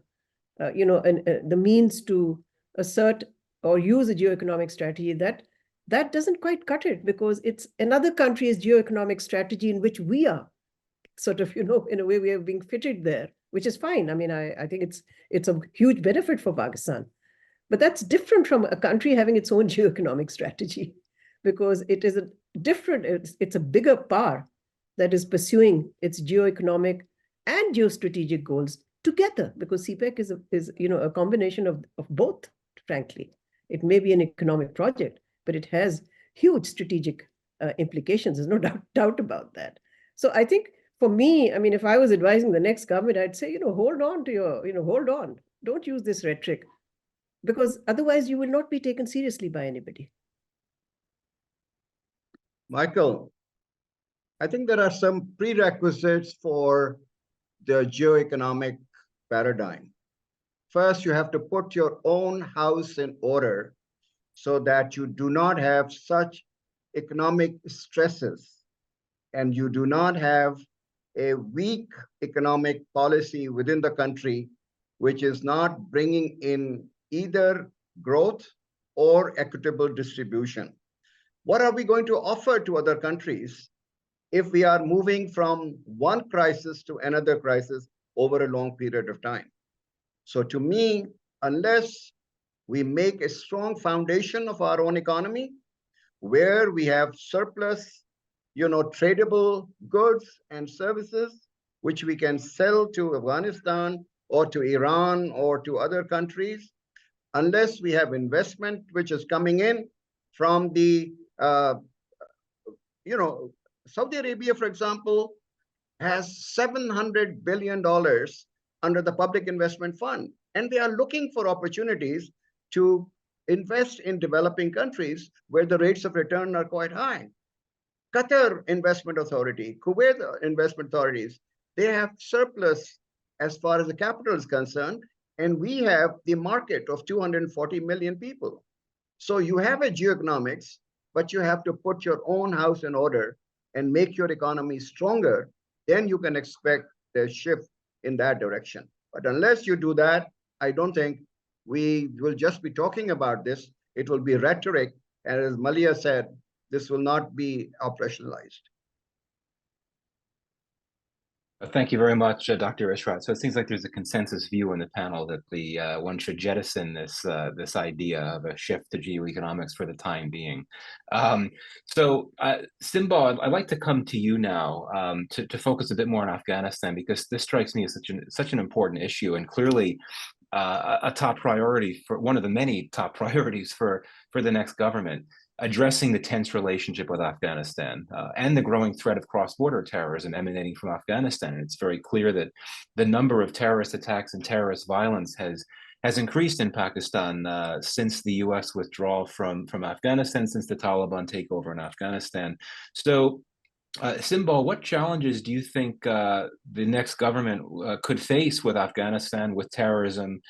the means to assert or use a geoeconomic strategy, that doesn't quite cut it, because it's another country's geoeconomic strategy in which we are sort of, in a way we are being fitted there, which is fine. I mean, I think it's a huge benefit for Pakistan. But that's different from a country having its own geoeconomic strategy, because it is it's a bigger power that is pursuing its geoeconomic and geostrategic goals together, because CPEC is a combination of both, frankly. It may be an economic project, but it has huge strategic implications. There's no doubt about that. So I think for me, I mean, if I was advising the next government, I'd say, hold on to hold on. Don't use this rhetoric, because otherwise you will not be taken seriously by anybody. Michael, I think there are some prerequisites for the geoeconomic paradigm. First, you have to put your own house in order so that you do not have such economic stresses and you do not have a weak economic policy within the country, which is not bringing in either growth or equitable distribution. What are we going to offer to other countries if we are moving from one crisis to another crisis over a long period of time? So to me, unless we make a strong foundation of our own economy, where we have surplus, tradable goods and services, which we can sell to Afghanistan or to Iran or to other countries, unless we have investment which is coming in from the, Saudi Arabia, for example, has $700 billion under the Public Investment Fund, and they are looking for opportunities to invest in developing countries where the rates of return are quite high. Qatar Investment Authority, Kuwait Investment Authorities, they have surplus as far as the capital is concerned, and we have the market of 240 million people. So you have a geoeconomics, but you have to put your own house in order and make your economy stronger. Then you can expect a shift in that direction. But unless you do that, I don't think we will just be talking about this. It will be rhetoric. And as Malia said, this will not be operationalized. Thank you very much, Dr. Ishrat. So it seems like there's a consensus view in the panel that one should jettison this idea of a shift to geoeconomics for the time being. Simbal, I'd like to come to you now to focus a bit more on Afghanistan, because this strikes me as such an important issue, and clearly a top priority, for one of the many top priorities for the next government, addressing the tense relationship with Afghanistan and the growing threat of cross-border terrorism emanating from Afghanistan. And it's very clear that the number of terrorist attacks and terrorist violence has increased in Pakistan since the U.S. withdrawal from Afghanistan, since the Taliban takeover in Afghanistan. So, Simbal, what challenges do you think the next government could face with Afghanistan, with terrorism,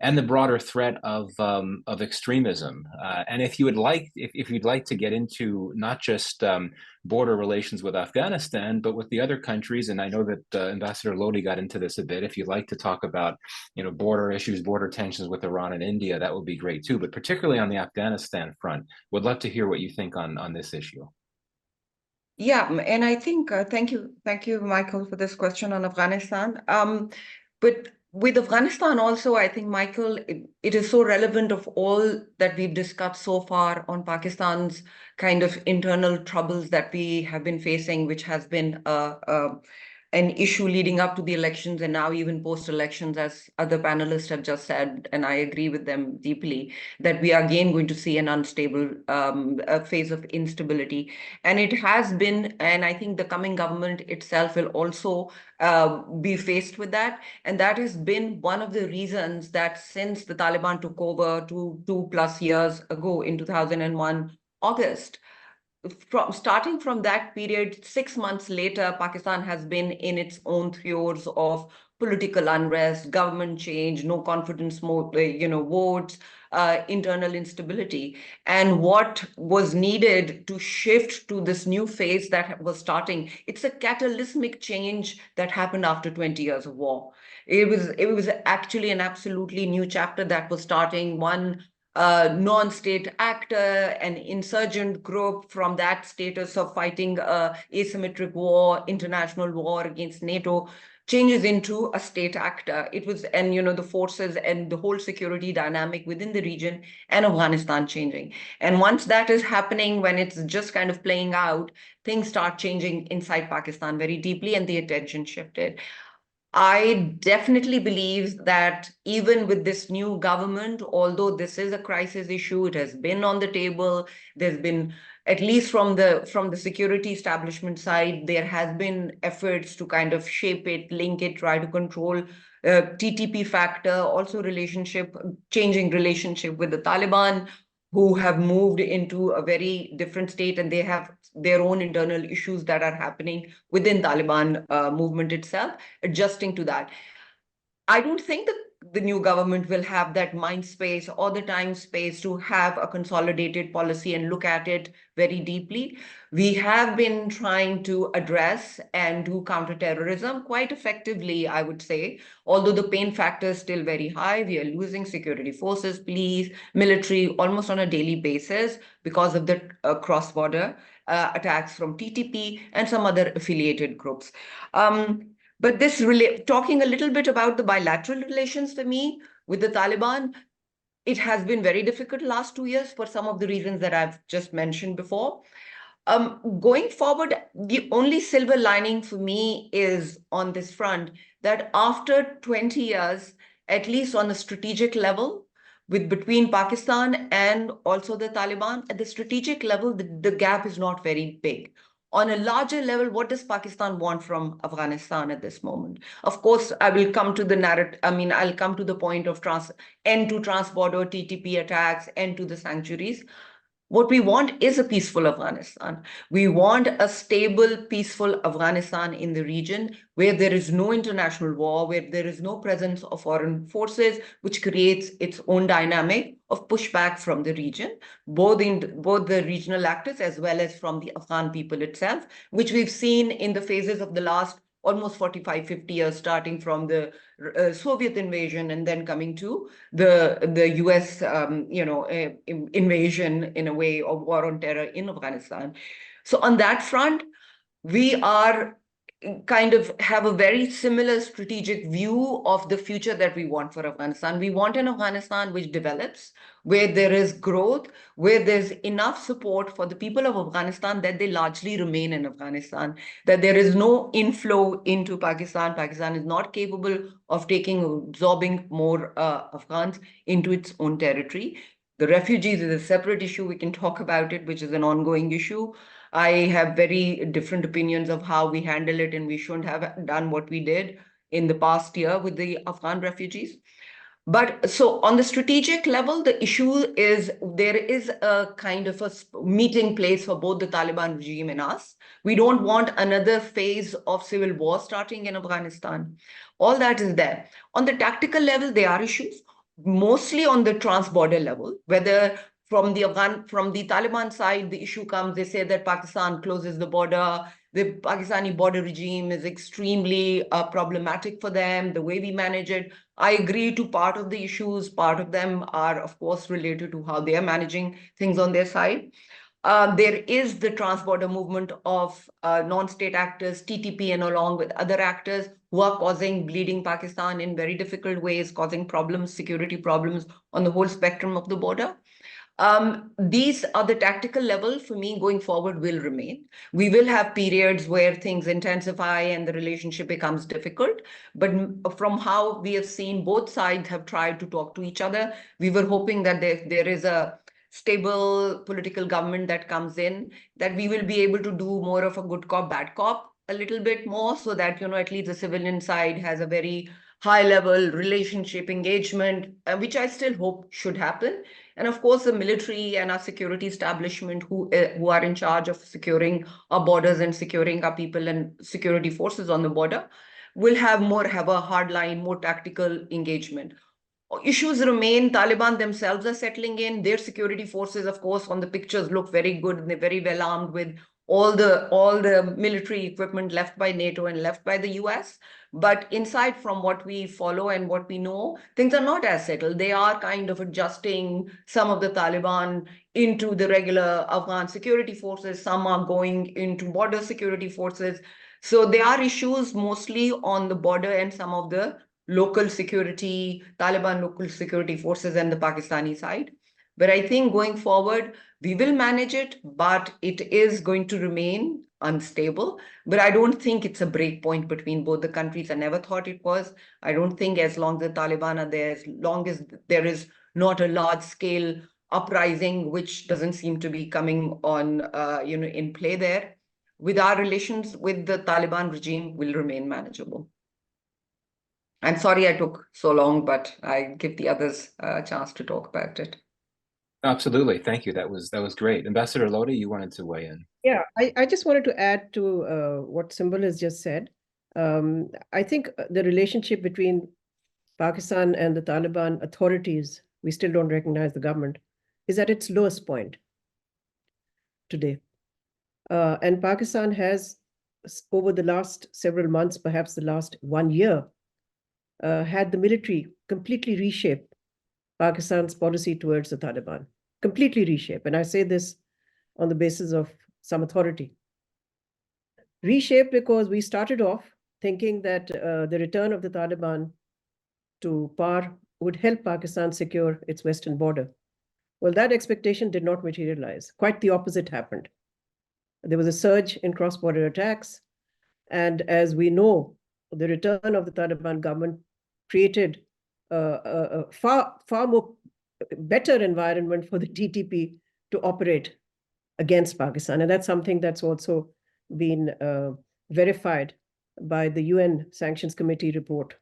and the broader threat of extremism? And if you'd like to get into not just border relations with Afghanistan, but with the other countries, and I know that Ambassador Lodi got into this a bit. If you'd like to talk about border issues, border tensions with Iran and India, that would be great too. But particularly on the Afghanistan front, would love to hear what you think on this issue. Yeah, and I think thank you, Michael, for this question on Afghanistan. But with Afghanistan also, I think, Michael, it is so relevant of all that we've discussed so far on Pakistan's kind of internal troubles that we have been facing, which has been an issue leading up to the elections and now even post-elections, as other panelists have just said, and I agree with them deeply, that we are again going to see an unstable phase of instability. And it has been, and I think the coming government itself will also be faced with that. And that has been one of the reasons that since the Taliban took over 2+ years ago in 2001, August, starting from that period, 6 months later, Pakistan has been in its own throes of political unrest, government change, no confidence votes, internal instability. And what was needed to shift to this new phase that was starting, it's a catalytic change that happened after 20 years of war. It was actually an absolutely new chapter that was starting. One non-state actor, an insurgent group from that status of fighting asymmetric war, international war against NATO, changes into a state actor. It was, and the forces and the whole security dynamic within the region and Afghanistan changing. And once that is happening, when it's just kind of playing out, things start changing inside Pakistan very deeply, and the attention shifted. I definitely believe that even with this new government, although this is a crisis issue, it has been on the table. There's been, at least from the security establishment side, there has been efforts to kind of shape it, link it, try to control TTP factor, also changing relationship with the Taliban, who have moved into a very different state, and they have their own internal issues that are happening within Taliban movement itself, adjusting to that. I don't think that the new government will have that mind space or the time space to have a consolidated policy and look at it very deeply. We have been trying to address and do counterterrorism quite effectively, I would say, although the pain factor is still very high. We are losing security forces, police, military almost on a daily basis because of the cross-border attacks from TTP and some other affiliated groups. But talking a little bit about the bilateral relations for me with the Taliban, it has been very difficult last 2 years for some of the reasons that I've just mentioned before. Going forward, the only silver lining for me is on this front that after 20 years, at least on a strategic level, between Pakistan and also the Taliban, at the strategic level, the gap is not very big. On a larger level, what does Pakistan want from Afghanistan at this moment? Of course, I will come to the narrative. I mean, I'll come to the point of end to trans-border TTP attacks, end to the sanctuaries. What we want is a peaceful Afghanistan. We want a stable, peaceful Afghanistan in the region where there is no international war, where there is no presence of foreign forces, which creates its own dynamic of pushback from the region, both the regional actors as well as from the Afghan people itself, which we've seen in the phases of the last almost 45, 50 years, starting from the Soviet invasion and then coming to the US, invasion in a way, of war on terror in Afghanistan. So on that front, we are kind of have a very similar strategic view of the future that we want for Afghanistan. We want an Afghanistan which develops, where there is growth, where there's enough support for the people of Afghanistan that they largely remain in Afghanistan, that there is no inflow into Pakistan. Pakistan is not capable of absorbing more Afghans into its own territory. The refugees is a separate issue. We can talk about it, which is an ongoing issue. I have very different opinions of how we handle it, and we shouldn't have done what we did in the past year with the Afghan refugees. But so on the strategic level, the issue is there is a kind of a meeting place for both the Taliban regime and us. We don't want another phase of civil war starting in Afghanistan. All that is there. On the tactical level, there are issues, mostly on the trans-border level, whether from the Taliban side, the issue comes, they say that Pakistan closes the border. The Pakistani border regime is extremely problematic for them, the way we manage it. I agree to part of the issues. Part of them are, of course, related to how they are managing things on their side. There is the trans-border movement of non-state actors, TTP, and along with other actors who are causing bleeding Pakistan in very difficult ways, causing problems, security problems on the whole spectrum of the border. These are the tactical level for me going forward will remain. We will have periods where things intensify and the relationship becomes difficult. But from how we have seen, both sides have tried to talk to each other. We were hoping that there is a stable political government that comes in, that we will be able to do more of a good cop, bad cop a little bit more, so that, at least the civilian side has a very high level relationship engagement, which I still hope should happen. And of course, the military and our security establishment who are in charge of securing our borders and securing our people and security forces on the border will have a hardline, more tactical engagement. Issues remain. Taliban themselves are settling in. Their security forces, of course, on the pictures look very good, and they're very well armed with all the military equipment left by NATO and left by the US. But inside, from what we follow and what we know, things are not as settled. They are kind of adjusting some of the Taliban into the regular Afghan security forces. Some are going into border security forces. So there are issues mostly on the border and some of the Taliban local security forces and the Pakistani side. But I think going forward, we will manage it, but it is going to remain unstable. But I don't think it's a break point between both the countries. I never thought it was. I don't think as long as the Taliban are there, as long as there is not a large scale uprising, which doesn't seem to be coming on, in play there, with our relations with the Taliban regime will remain manageable. I'm sorry I took so long, but I give the others a chance to talk about it. Absolutely. Thank you. That was great. Ambassador Lodi, you wanted to weigh in. Yeah, I just wanted to add to what Symbol has just said. I think the relationship between Pakistan and the Taliban authorities, we still don't recognize the government, is at its lowest point today. And Pakistan has, over the last several months, perhaps the last 1 year, had the military completely reshape Pakistan's policy towards the Taliban, completely reshape. And I say this on the basis of some authority. Reshape because we started off thinking that the return of the Taliban to power would help Pakistan secure its western border. Well, that expectation did not materialize. Quite the opposite happened. There was a surge in cross-border attacks. And as we know, the return of the Taliban government created a far more better environment for the TTP to operate against Pakistan. And that's something that's also been verified by the UN Sanctions Committee report,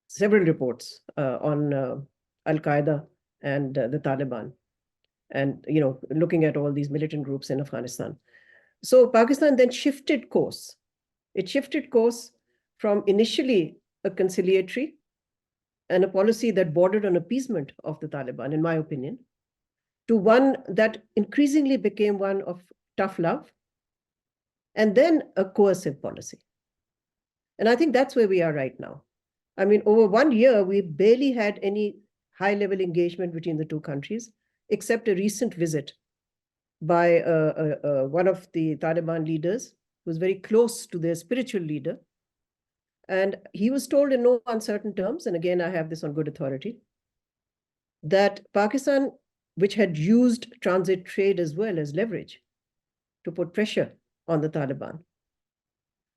several reports on Al-Qaeda and the Taliban, and looking at all these militant groups in Afghanistan. So Pakistan then shifted course. It shifted course from initially a conciliatory and a policy that bordered on appeasement of the Taliban, in my opinion, to one that increasingly became one of tough love, and then a coercive policy. And I think that's where we are right now. I mean, over 1 year, we barely had any high-level engagement between the two countries, except a recent visit by one of the Taliban leaders, who was very close to their spiritual leader. And he was told in no uncertain terms, and again, I have this on good authority, that Pakistan, which had used transit trade as well as leverage to put pressure on the Taliban,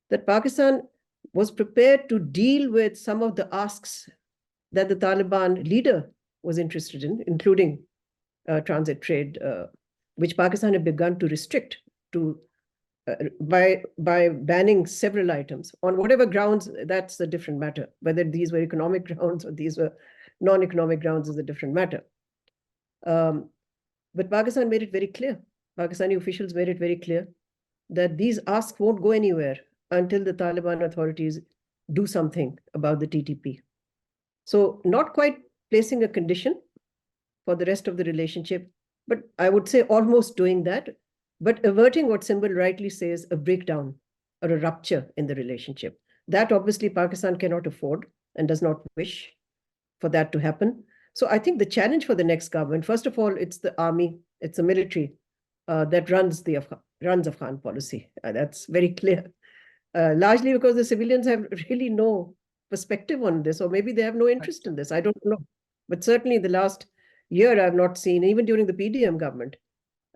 that Pakistan was prepared to deal with some of the asks that the Taliban leader was interested in, including transit trade, which Pakistan had begun to restrict by banning several items. On whatever grounds, that's a different matter. Whether these were economic grounds or these were non-economic grounds is a different matter. But Pakistan made it very clear, Pakistani officials made it very clear that these asks won't go anywhere until the Taliban authorities do something about the TTP. So not quite placing a condition for the rest of the relationship, but I would say almost doing that, but averting what Symbol rightly says, a breakdown or a rupture in the relationship. That obviously Pakistan cannot afford and does not wish for that to happen. So I think the challenge for the next government, first of all, it's the army, it's the military that runs Afghan policy. That's very clear. Largely because the civilians have really no perspective on this, or maybe they have no interest in this. I don't know. But certainly the last year, I've not seen, even during the PDM government,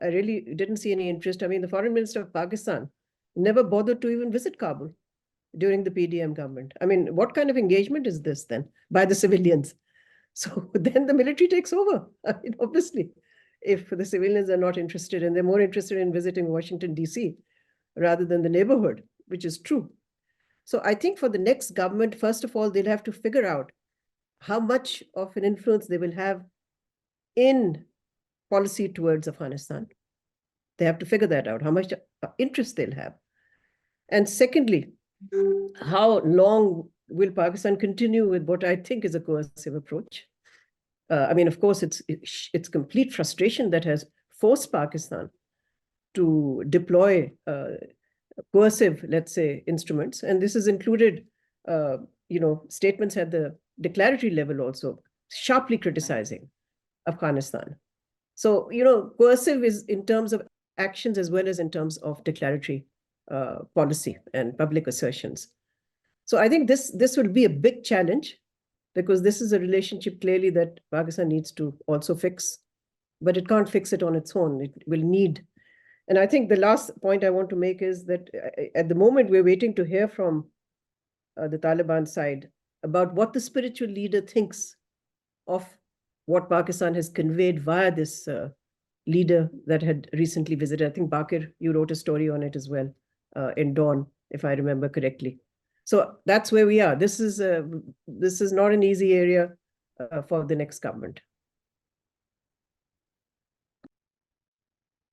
I really didn't see any interest. I mean, the foreign minister of Pakistan never bothered to even visit Kabul during the PDM government. I mean, what kind of engagement is this then by the civilians? So then the military takes over. I mean, obviously, if the civilians are not interested and they're more interested in visiting Washington, D.C. rather than the neighborhood, which is true. So I think for the next government, first of all, they'll have to figure out how much of an influence they will have in policy towards Afghanistan. They have to figure that out, how much interest they'll have. And secondly, how long will Pakistan continue with what I think is a coercive approach? I mean, of course, it's complete frustration that has forced Pakistan to deploy coercive, let's say, instruments. And this has included, statements at the declaratory level also, sharply criticizing Afghanistan. So, coercive is in terms of actions as well as in terms of declaratory policy and public assertions. So I think this will be a big challenge, because this is a relationship clearly that Pakistan needs to also fix, but it can't fix it on its own. It will need And I think the last point I want to make is that at the moment we're waiting to hear from the Taliban side about what the spiritual leader thinks of what Pakistan has conveyed via this leader that had recently visited. I think Bakir, you wrote a story on it as well in Dawn, if I remember correctly. So that's where we are. This is not an easy area for the next government.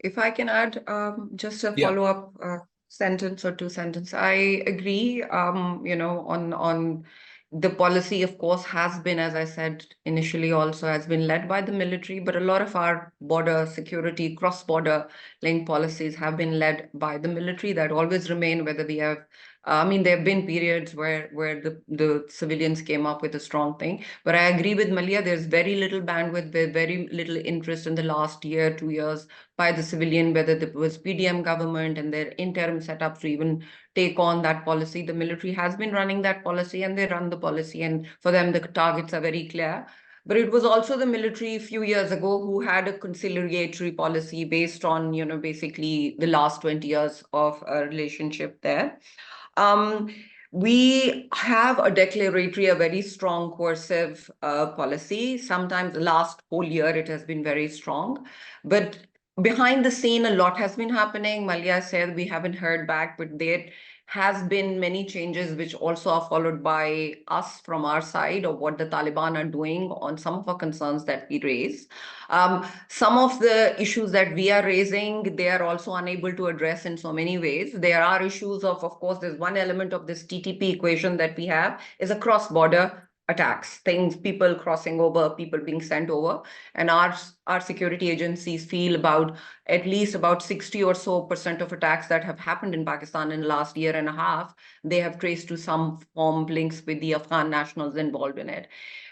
If I can add just a Yeah. follow-up sentence or two sentences, I agree. On the policy, of course, has been, as I said initially, also has been led by the military, but a lot of our border security, cross-border link policies have been led by the military. That always remain, whether we have. There have been periods where the civilians came up with a strong thing, but I agree with Malia. There's very little bandwidth, very little interest in the last year, 2 years by the civilian, whether it was PDM government and their interim setups to even take on that policy. The military has been running that policy and they run the policy, and for them the targets are very clear. But it was also the military a few years ago who had a conciliatory policy based on, basically the last 20 years of a relationship there. We have a declaratory, a very strong coercive policy. Sometimes the last whole year it has been very strong, but behind the scene, a lot has been happening. Malia said we haven't heard back, but there has been many changes which also are followed by us from our side of what the Taliban are doing on some of our concerns that we raise. Some of the issues that we are raising, they are also unable to address in so many ways. There are issues of course, there's one element of this TTP equation that we have is a cross-border attacks, things, people crossing over, people being sent over. And our security agencies feel at least about 60% or so of attacks that have happened in Pakistan in the last year and a half, they have traced to some form links with the Afghan nationals involved in it.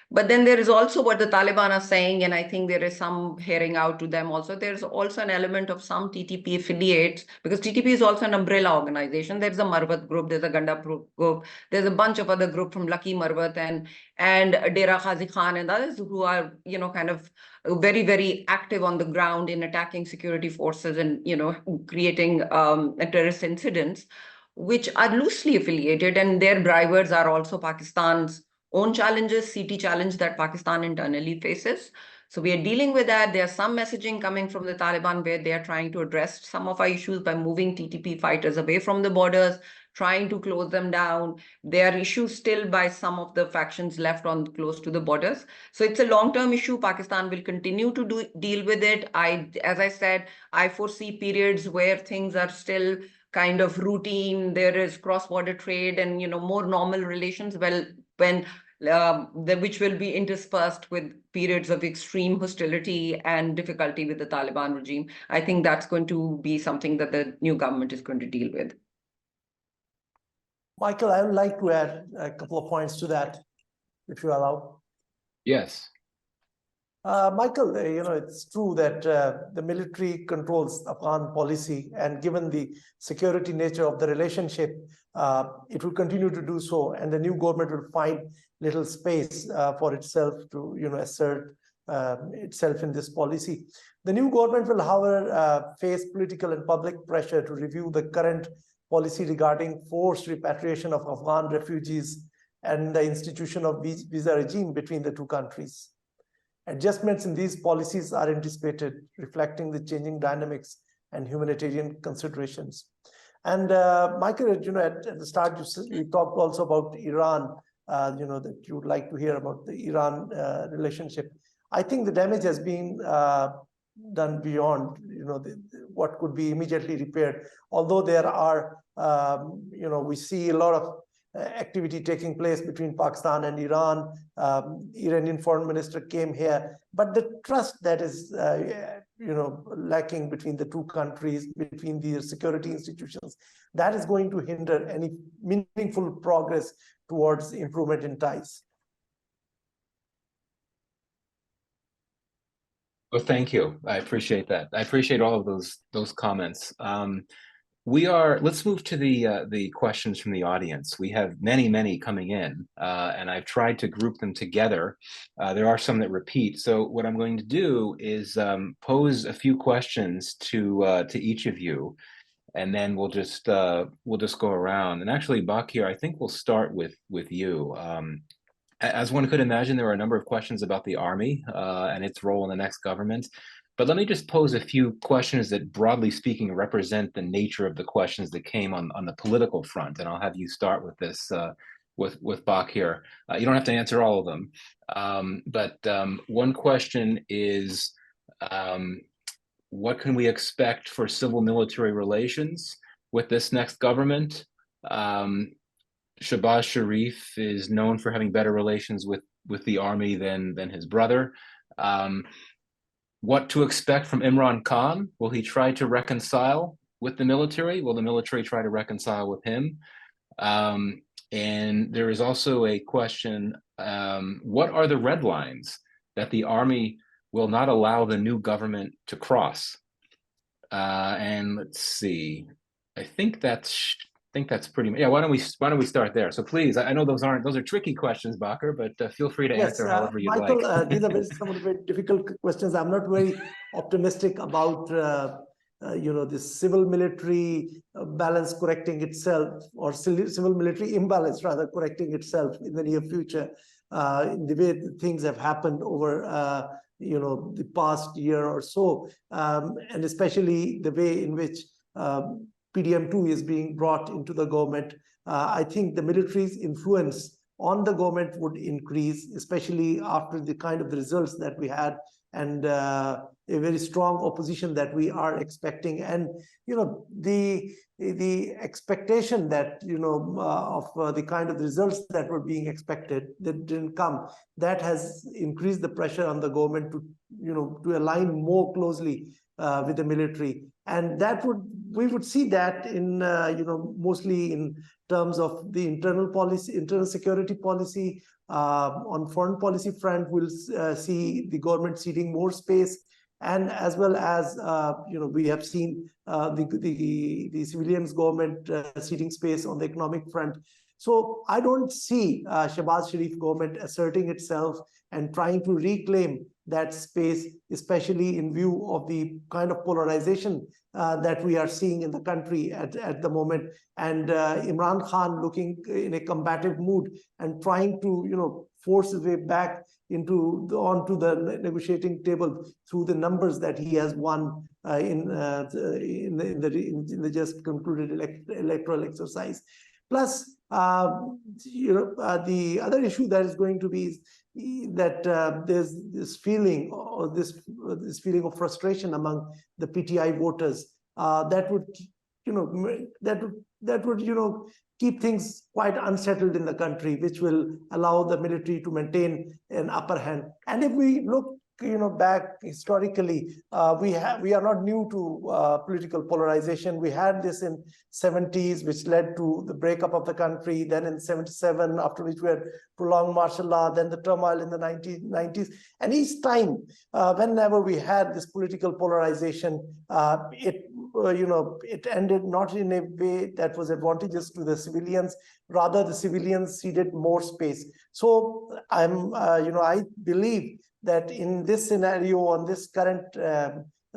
But then there is also what the Taliban are saying, and I think there is some hearing out to them also. There's also an element of some TTP affiliates, because TTP is also an umbrella organization. There's a Marwat group, there's a Ganda group, there's a bunch of other groups from Lucky Marwat and Dera Ghazi Khan and others who are, kind of very, very active on the ground in attacking security forces and, creating terrorist incidents, which are loosely affiliated, and their drivers are also Pakistan's own challenges, CT challenge that Pakistan internally faces. So we are dealing with that. There's some messaging coming from the Taliban where they are trying to address some of our issues by moving TTP fighters away from the borders, trying to close them down. There are issues still by some of the factions left close to the borders. So it's a long-term issue. Pakistan will continue to deal with it. As I said, I foresee periods where things are still kind of routine. There is cross-border trade and, more normal relations. Well, which will be interspersed with periods of extreme hostility and difficulty with the Taliban regime. I think that's going to be something that the new government is going to deal with. Michael, I would like to add a couple of points to that, if you allow. Yes. Michael, it's true that the military controls Afghan policy, and given the security nature of the relationship, it will continue to do so, and the new government will find little space for itself to, assert itself in this policy. The new government will, however, face political and public pressure to review the current policy regarding forced repatriation of Afghan refugees and the institution of visa regime between the two countries. Adjustments in these policies are anticipated, reflecting the changing dynamics and humanitarian considerations. And Michael, at the start, you talked also about Iran, that you would like to hear about the Iran relationship. I think the damage has been done beyond, what could be immediately repaired. Although there are, we see a lot of activity taking place between Pakistan and Iran. Iranian foreign minister came here, but the trust that is, lacking between the two countries, between the security institutions, that is going to hinder any meaningful progress towards improvement in ties. Well, thank you. I appreciate that. I appreciate all of those comments. Let's move to the questions from the audience. We have many coming in, and I've tried to group them together. There are some that repeat. So what I'm going to do is pose a few questions to each of you, and then we'll just go around. And actually, Bakir, I think we'll start with you. As one could imagine, there are a number of questions about the army and its role in the next government. But let me just pose a few questions that, broadly speaking, represent the nature of the questions that came on the political front. And I'll have you start with this, with Bakir. You don't have to answer all of them. But one question is, what can we expect for civil-military relations with this next government? Shahbaz Sharif is known for having better relations with the army than his brother. What to expect from Imran Khan? Will he try to reconcile with the military? Will the military try to reconcile with him? And there is also a question, what are the red lines that the army will not allow the new government to cross? And let's see, I think that's pretty much, yeah, why don't we start there? So please, I know those are tricky questions, Bakir, but feel free to answer however you'd Michael, like. these are some of the very difficult questions. I'm not very optimistic about this civil-military balance correcting itself, or civil-military imbalance rather correcting itself in the near future. In the way things have happened over the past year or so, and especially the way in which PDM2 is being brought into the government, I think the military's influence on the government would increase, especially after the kind of the results that we had, and a very strong opposition that we are expecting. And the expectation that of the kind of results that were being expected that didn't come, that has increased the pressure on the government to align more closely with the military. And we would see that in mostly in terms of the internal policy, internal security policy. On foreign policy front, we'll see the government ceding more space, and as well as we have seen the civilians government ceding space on the economic front. So I don't see Shahbaz Sharif government asserting itself and trying to reclaim that space, especially in view of the kind of polarization that we are seeing in the country at the moment, and Imran Khan looking in a combative mood and trying to force his way back onto the negotiating table through the numbers that he has won in the just concluded electoral exercise. Plus, the other issue that is going to be that there's this feeling, or this feeling of frustration among the PTI voters that would keep things quite unsettled in the country, which will allow the military to maintain an upper hand. And if we look back historically, we are not new to political polarization. We had this in 70s, which led to the breakup of the country. Then in 77, after which we had prolonged martial law, then the turmoil in the 1990s. And each time, whenever we had this political polarization, it ended not in a way that was advantageous to the civilians. Rather, the civilians ceded more space. So I believe that in this scenario, on this current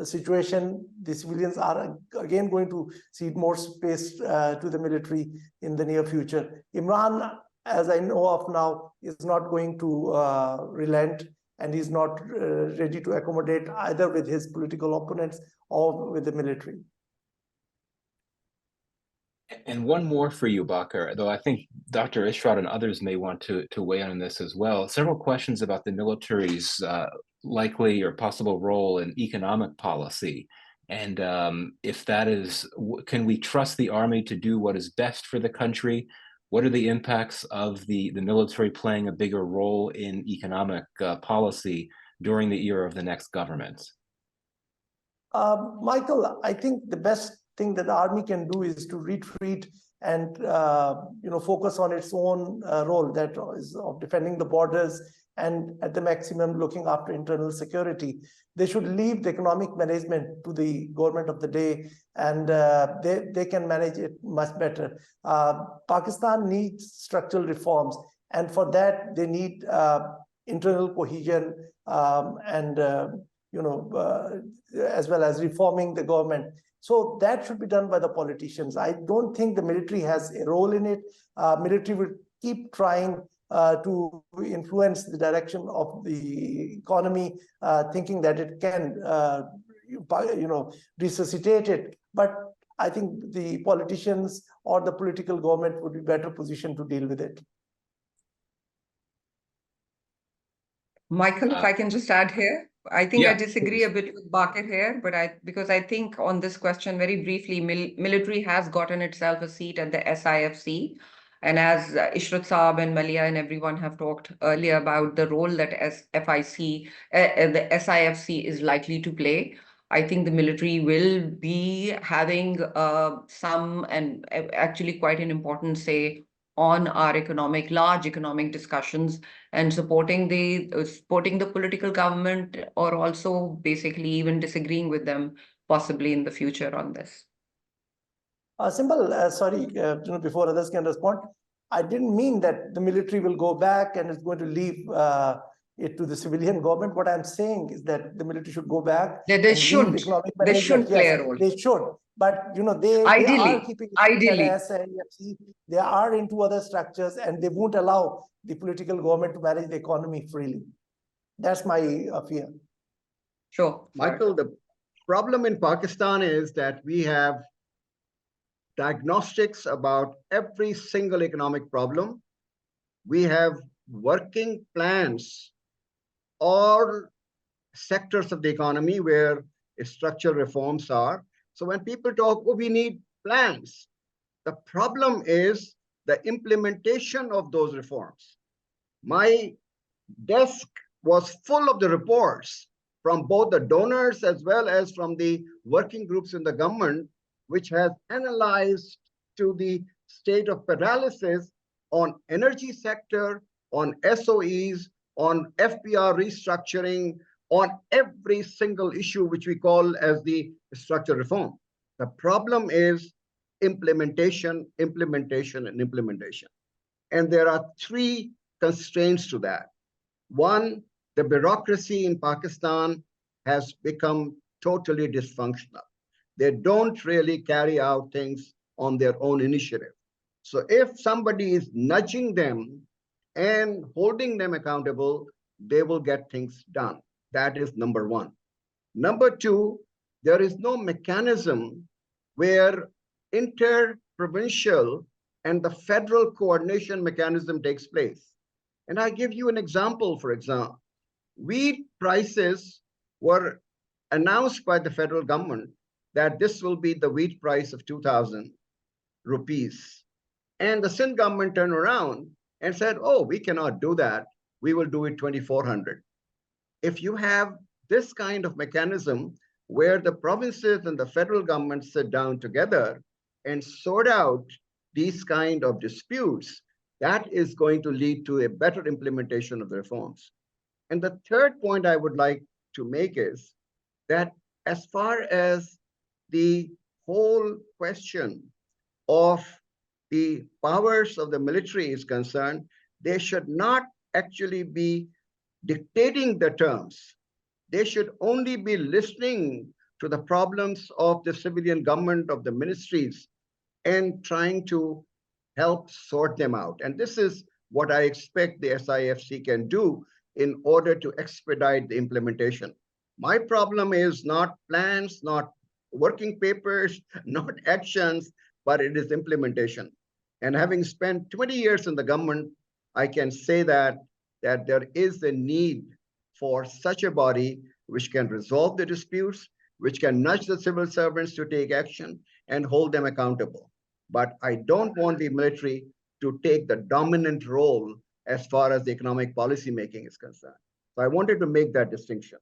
situation, the civilians are again going to cede more space to the military in the near future. Imran, as I know of now, is not going to relent, and he's not ready to accommodate either with his political opponents or with the military. And one more for you, Bakir, though I think Dr. Ishrad and others may want to weigh in on this as well. Several questions about the military's likely or possible role in economic policy. And if that is, can we trust the army to do what is best for the country? What are the impacts of the military playing a bigger role in economic policy during the era of the next government? Michael, I think the best thing that the army can do is to retreat and focus on its own role, that is of defending the borders and at the maximum looking after internal security. They should leave the economic management to the government of the day, and they can manage it much better. Pakistan needs structural reforms, and for that they need internal cohesion and as well as reforming the government. So that should be done by the politicians. I don't think the military has a role in it. Military will keep trying to influence the direction of the economy, thinking that it can, resuscitate it. But I think the politicians or the political government would be better positioned to deal with it. Michael, if I can just add here, I think I Yeah, disagree please. a bit with Bakir here, but because I think on this question, very briefly, military has gotten itself a seat at the SIFC. And as Ishrat Saab and Malia and everyone have talked earlier about the role that the SIFC is likely to play, I think the military will be having some and actually quite an important say on our large economic discussions, and supporting the political government, or also basically even disagreeing with them possibly in the future on this. Simple, sorry, before others can respond, I didn't mean that the military will go back and it's going to leave it to the civilian government. What I'm saying is that the military should go back. They should. They should play a role. They should. But they are keeping ideally. SIFC. They are into other structures, and they won't allow the political government to manage the economy freely. That's my fear. Sure. Michael, the problem in Pakistan is that we have diagnostics about every single economic problem. We have working plans, all sectors of the economy where structural reforms are. So when people talk, oh, we need plans, the problem is the implementation of those reforms. My desk was full of the reports from both the donors as well as from the working groups in the government, which has analyzed to the state of paralysis on energy sector, on SOEs, on FPR restructuring, on every single issue which we call as the structural reform. The problem is implementation, implementation, and implementation. And there are three constraints to that. One, the bureaucracy in Pakistan has become totally dysfunctional. They don't really carry out things on their own initiative. So if somebody is nudging them and holding them accountable, they will get things done. That is number one. Number two, there is no mechanism where inter-provincial and the federal coordination mechanism takes place. And I give you an example, for example. Wheat prices were announced by the federal government that this will be the wheat price of 2,000 rupees. And the Sindh government turned around and said, oh, we cannot do that. We will do it 2,400. If you have this kind of mechanism where the provinces and the federal government sit down together and sort out these kind of disputes, that is going to lead to a better implementation of the reforms. And the third point I would like to make is that as far as the whole question of the powers of the military is concerned, they should not actually be dictating the terms. They should only be listening to the problems of the civilian government, of the ministries, and trying to help sort them out. And this is what I expect the SIFC can do in order to expedite the implementation. My problem is not plans, not working papers, not actions, but it is implementation. And having spent 20 years in the government, I can say that there is a need for such a body which can resolve the disputes, which can nudge the civil servants to take action and hold them accountable. But I don't want the military to take the dominant role as far as the economic policy making is concerned. So I wanted to make that distinction.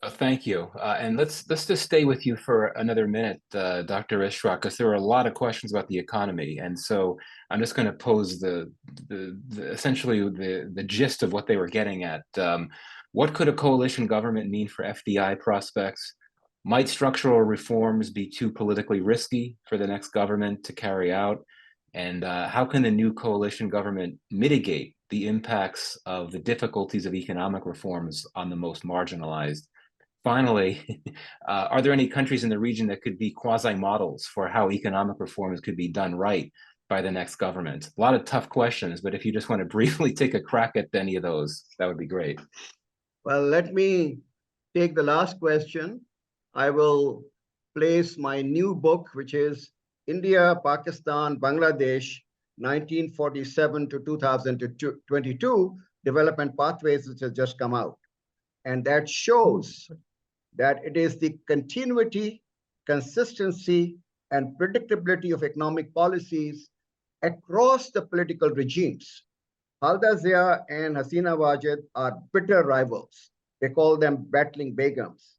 Thank you. And let's just stay with you for another minute, Dr. Ishrak, because there were a lot of questions about the economy. And so I'm just going to pose essentially the gist of what they were getting at. What could a coalition government mean for FDI prospects? Might structural reforms be too politically risky for the next government to carry out? And how can the new coalition government mitigate the impacts of the difficulties of economic reforms on the most marginalized? Finally, are there any countries in the region that could be quasi-models for how economic reforms could be done right by the next government? A lot of tough questions, but if you just want to briefly take a crack at any of those, that would be great. Well, let me take the last question. I will place my new book, which is India, Pakistan, Bangladesh, 1947 to 2022, Development Pathways, which has just come out. And that shows that it is the continuity, consistency, and predictability of economic policies across the political regimes. Khalda Zia and Hasina Wajid are bitter rivals. They call them battling Begums.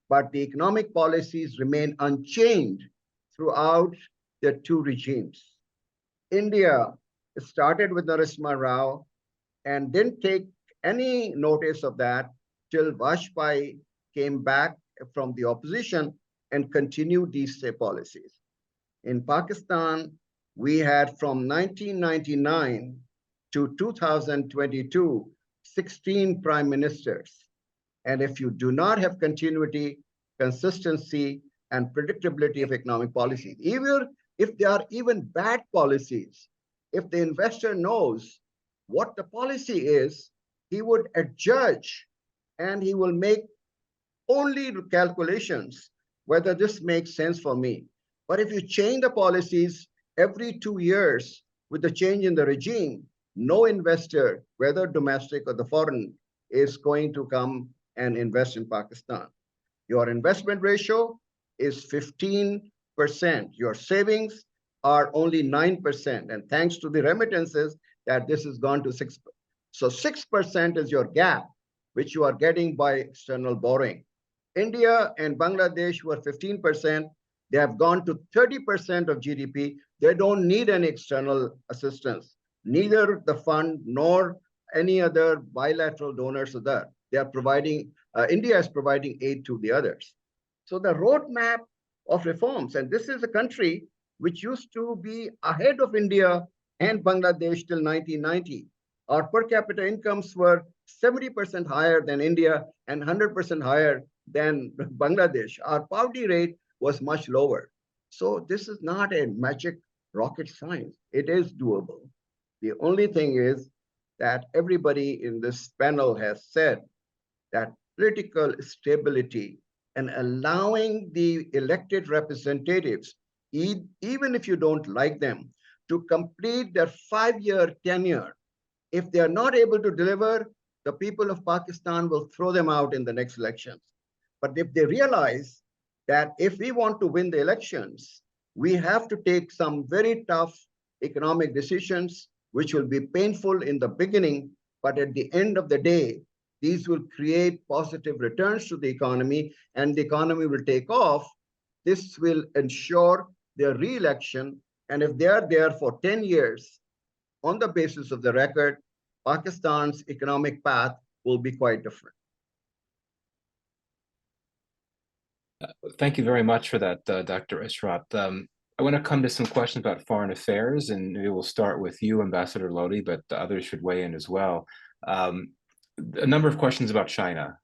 But the economic policies remain unchanged throughout the two regimes. India started with Narasimha Rao and didn't take any notice of that till Vajpayee came back from the opposition and continued these policies. In Pakistan, we had from 1999 to 2022, 16 prime ministers. And if you do not have continuity, consistency, and predictability of economic policies, even if they are even bad policies, if the investor knows what the policy is, he would adjudge and he will make only calculations whether this makes sense for me. But if you change the policies every 2 years with the change in the regime, no investor, whether domestic or the foreign, is going to come and invest in Pakistan. Your investment ratio is 15%. Your savings are only 9%. And thanks to the remittances, that this has gone to 6%. So 6% is your gap, which you are getting by external borrowing. India and Bangladesh were 15%. They have gone to 30% of GDP. They don't need any external assistance. Neither the fund nor any other bilateral donors are there. They are providing, India is providing aid to the others. So the roadmap of reforms, and this is a country which used to be ahead of India and Bangladesh till 1990. Our per capita incomes were 70% higher than India and 100% higher than Bangladesh. Our poverty rate was much lower. So this is not a magic rocket science. It is doable. The only thing is that everybody in this panel has said that political stability and allowing the elected representatives, even if you don't like them, to complete their 5-year tenure. If they are not able to deliver, the people of Pakistan will throw them out in the next elections. But if they realize that if we want to win the elections, we have to take some very tough economic decisions, which will be painful in the beginning, but at the end of the day, these will create positive returns to the economy and the economy will take off. This will ensure their re-election. And if they are there for 10 years, on the basis of the record, Pakistan's economic path will be quite different. Thank you very much for that, Dr. Ishrat. I want to come to some questions about foreign affairs, and maybe we'll start with you, Ambassador Lodi, but the others should weigh in as well. A number of questions about China.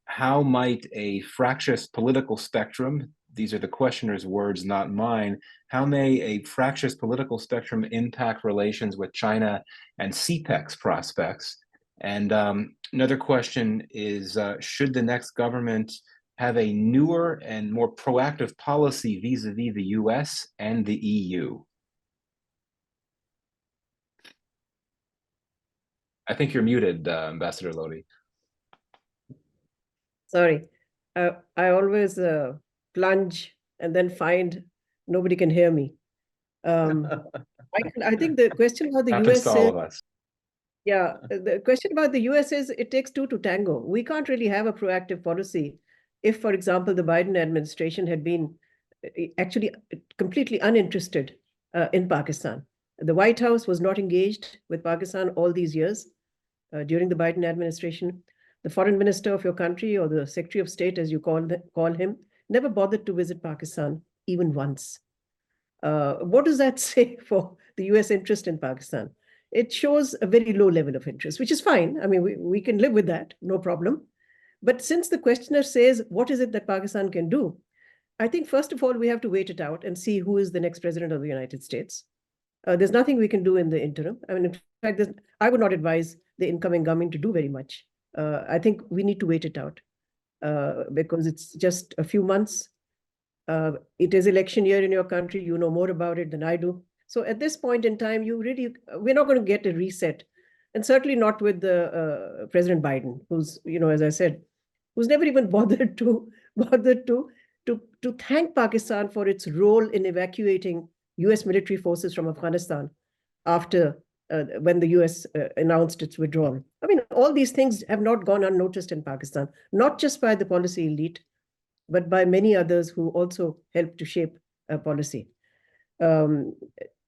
How might a fractious political spectrum, these are the questioner's words, not mine, how may a fractious political spectrum impact relations with China and CPEC's prospects? And another question is, should the next government have a newer and more proactive policy vis-a-vis the US and the EU? I think you're muted, Ambassador Lodi. Sorry, I always plunge and then find nobody can hear me. I think the question about the Happens US to all of us. Yeah, the question about the US is it takes two to tango. We can't really have a proactive policy if, for example, the Biden administration had been actually completely uninterested in Pakistan. The White House was not engaged with Pakistan all these years during the Biden administration. The foreign minister of your country, or the Secretary of State, as you call him, never bothered to visit Pakistan even once. What does that say for the US interest in Pakistan? It shows a very low level of interest, which is fine. I mean, we can live with that, no problem. But since the questioner says, what is it that Pakistan can do? I think, first of all, we have to wait it out and see who is the next president of the United States. There's nothing we can do in the interim. I mean, in fact, I would not advise the incoming government to do very much. I think we need to wait it out because it's just a few months. It is election year in your country. You know more about it than I do. So at this point in time, we're not going to get a reset, and certainly not with the President Biden, who's, as I said, who's never even bothered to thank Pakistan for its role in evacuating U.S. military forces from Afghanistan after when the U.S. announced its withdrawal. I mean, all these things have not gone unnoticed in Pakistan, not just by the policy elite, but by many others who also helped to shape policy.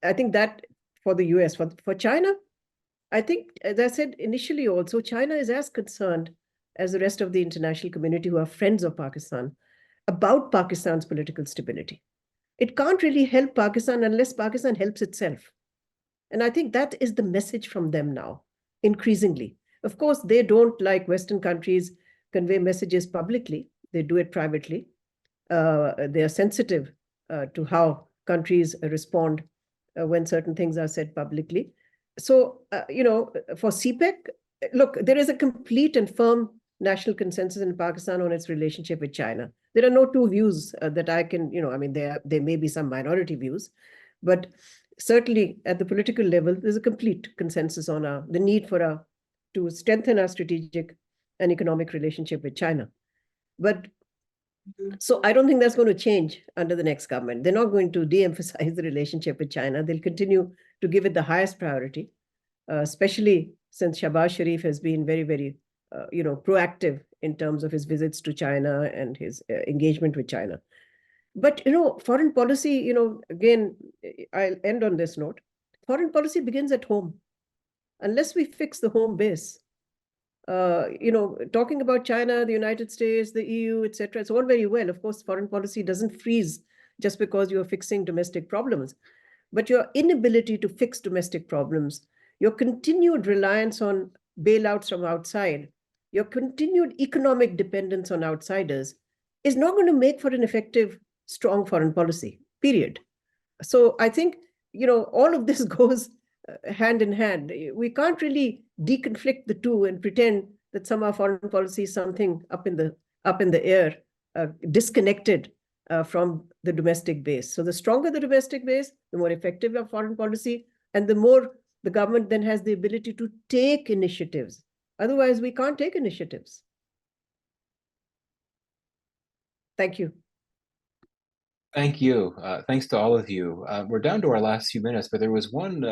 I think that for the US, for China, I think, as I said initially also, China is as concerned as the rest of the international community who are friends of Pakistan about Pakistan's political stability. It can't really help Pakistan unless Pakistan helps itself. And I think that is the message from them now, increasingly. Of course, they don't, like Western countries, convey messages publicly. They do it privately. They are sensitive to how countries respond when certain things are said publicly. So, for CPEC, look, there is a complete and firm national consensus in Pakistan on its relationship with China. There are no two views that I can, I mean, there may be some minority views, but certainly at the political level, there's a complete consensus on the need to strengthen our strategic and economic relationship with China. But so I don't think that's going to change under the next government. They're not going to de-emphasize the relationship with China. They'll continue to give it the highest priority, especially since Shahbaz Sharif has been very, very, proactive in terms of his visits to China and his engagement with China. But, foreign policy, again, I'll end on this note. Foreign policy begins at home. Unless we fix the home base, talking about China, the United States, the EU, etc., it's all very well. Of course, foreign policy doesn't freeze just because you're fixing domestic problems. But your inability to fix domestic problems, your continued reliance on bailouts from outside, your continued economic dependence on outsiders is not going to make for an effective, strong foreign policy, period. So I think, all of this goes hand in hand. We can't really deconflict the two and pretend that somehow foreign policy is something up in the air, disconnected from the domestic base. So the stronger the domestic base, the more effective our foreign policy, and the more the government then has the ability to take initiatives. Otherwise, we can't take initiatives. Thank you. Thank you. Thanks to all of you. We're down to our last few minutes, but there was one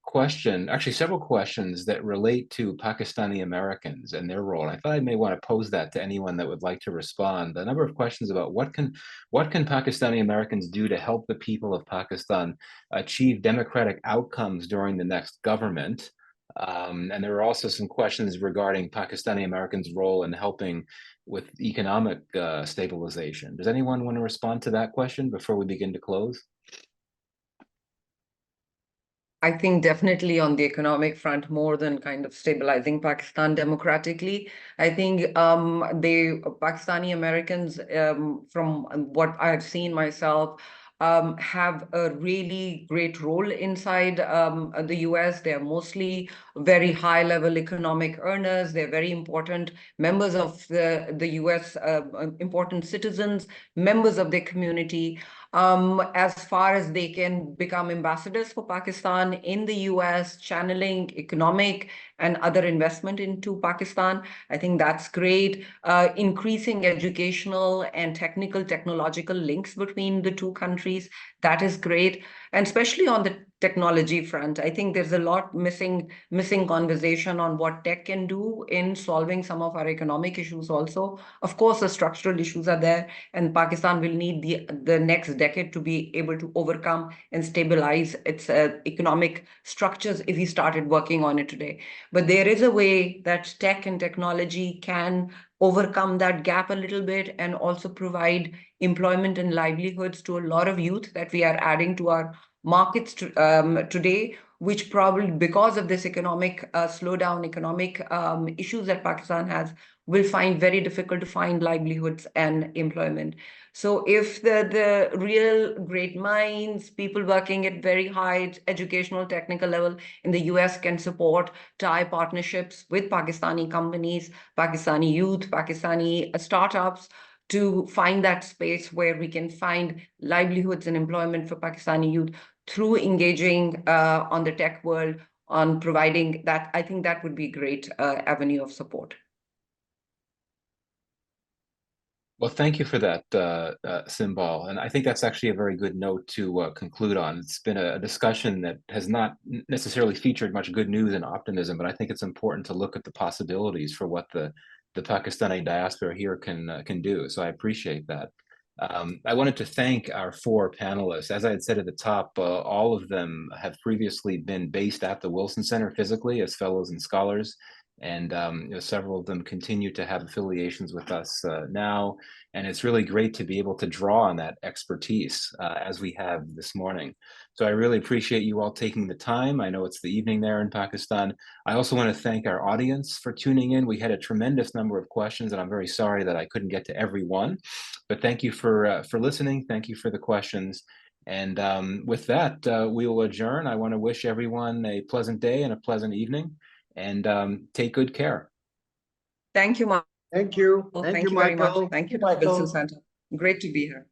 question, actually several questions that relate to Pakistani Americans and their role. I thought I may want to pose that to anyone that would like to respond. A number of questions about what can Pakistani Americans do to help the people of Pakistan achieve democratic outcomes during the next government. And there are also some questions regarding Pakistani Americans' role in helping with economic stabilization. Does anyone want to respond to that question before we begin to close? I think definitely on the economic front, more than kind of stabilizing Pakistan democratically. I think the Pakistani Americans, from what I've seen myself, have a really great role inside the US. They're mostly very high-level economic earners. They're very important members of the US, important citizens, members of their community. As far as they can become ambassadors for Pakistan in the US, channeling economic and other investment into Pakistan, I think that's great. Increasing educational and technological links between the two countries, that is great. And especially on the technology front. I think there's a lot missing conversation on what tech can do in solving some of our economic issues also. Of course, the structural issues are there, and Pakistan will need the next decade to be able to overcome and stabilize its economic structures if we started working on it today. But there is a way that tech and technology can overcome that gap a little bit and also provide employment and livelihoods to a lot of youth that we are adding to our markets today, which probably because of this economic slowdown, economic issues that Pakistan has, will find very difficult to find livelihoods and employment. So if the real great minds, people working at very high educational technical level in the US can support tie partnerships with Pakistani companies, Pakistani youth, Pakistani startups, to find that space where we can find livelihoods and employment for Pakistani youth through engaging on the tech world, on providing that, I think that would be a great avenue of support. Well, thank you for that, Simbal. And I think that's actually a very good note to conclude on. It's been a discussion that has not necessarily featured much good news and optimism, but I think it's important to look at the possibilities for what the Pakistani diaspora here can do. So I appreciate that. I wanted to thank our 4 panelists. As I had said at the top, all of them have previously been based at the Wilson Center physically as fellows and scholars. And several of them continue to have affiliations with us now. And it's really great to be able to draw on that expertise as we have this morning. So I really appreciate you all taking the time. I know it's the evening there in Pakistan. I also want to thank our audience for tuning in. We had a tremendous number of questions, and I'm very sorry that I couldn't get to every one. But thank you for listening. Thank you for the questions. And with that, we will adjourn. I want to wish everyone a pleasant day and a pleasant evening. And take good care. Thank you, Michael. Thank you. Thank you Michael. very much. Thank you, Michael. Wilson Center. Great to be here.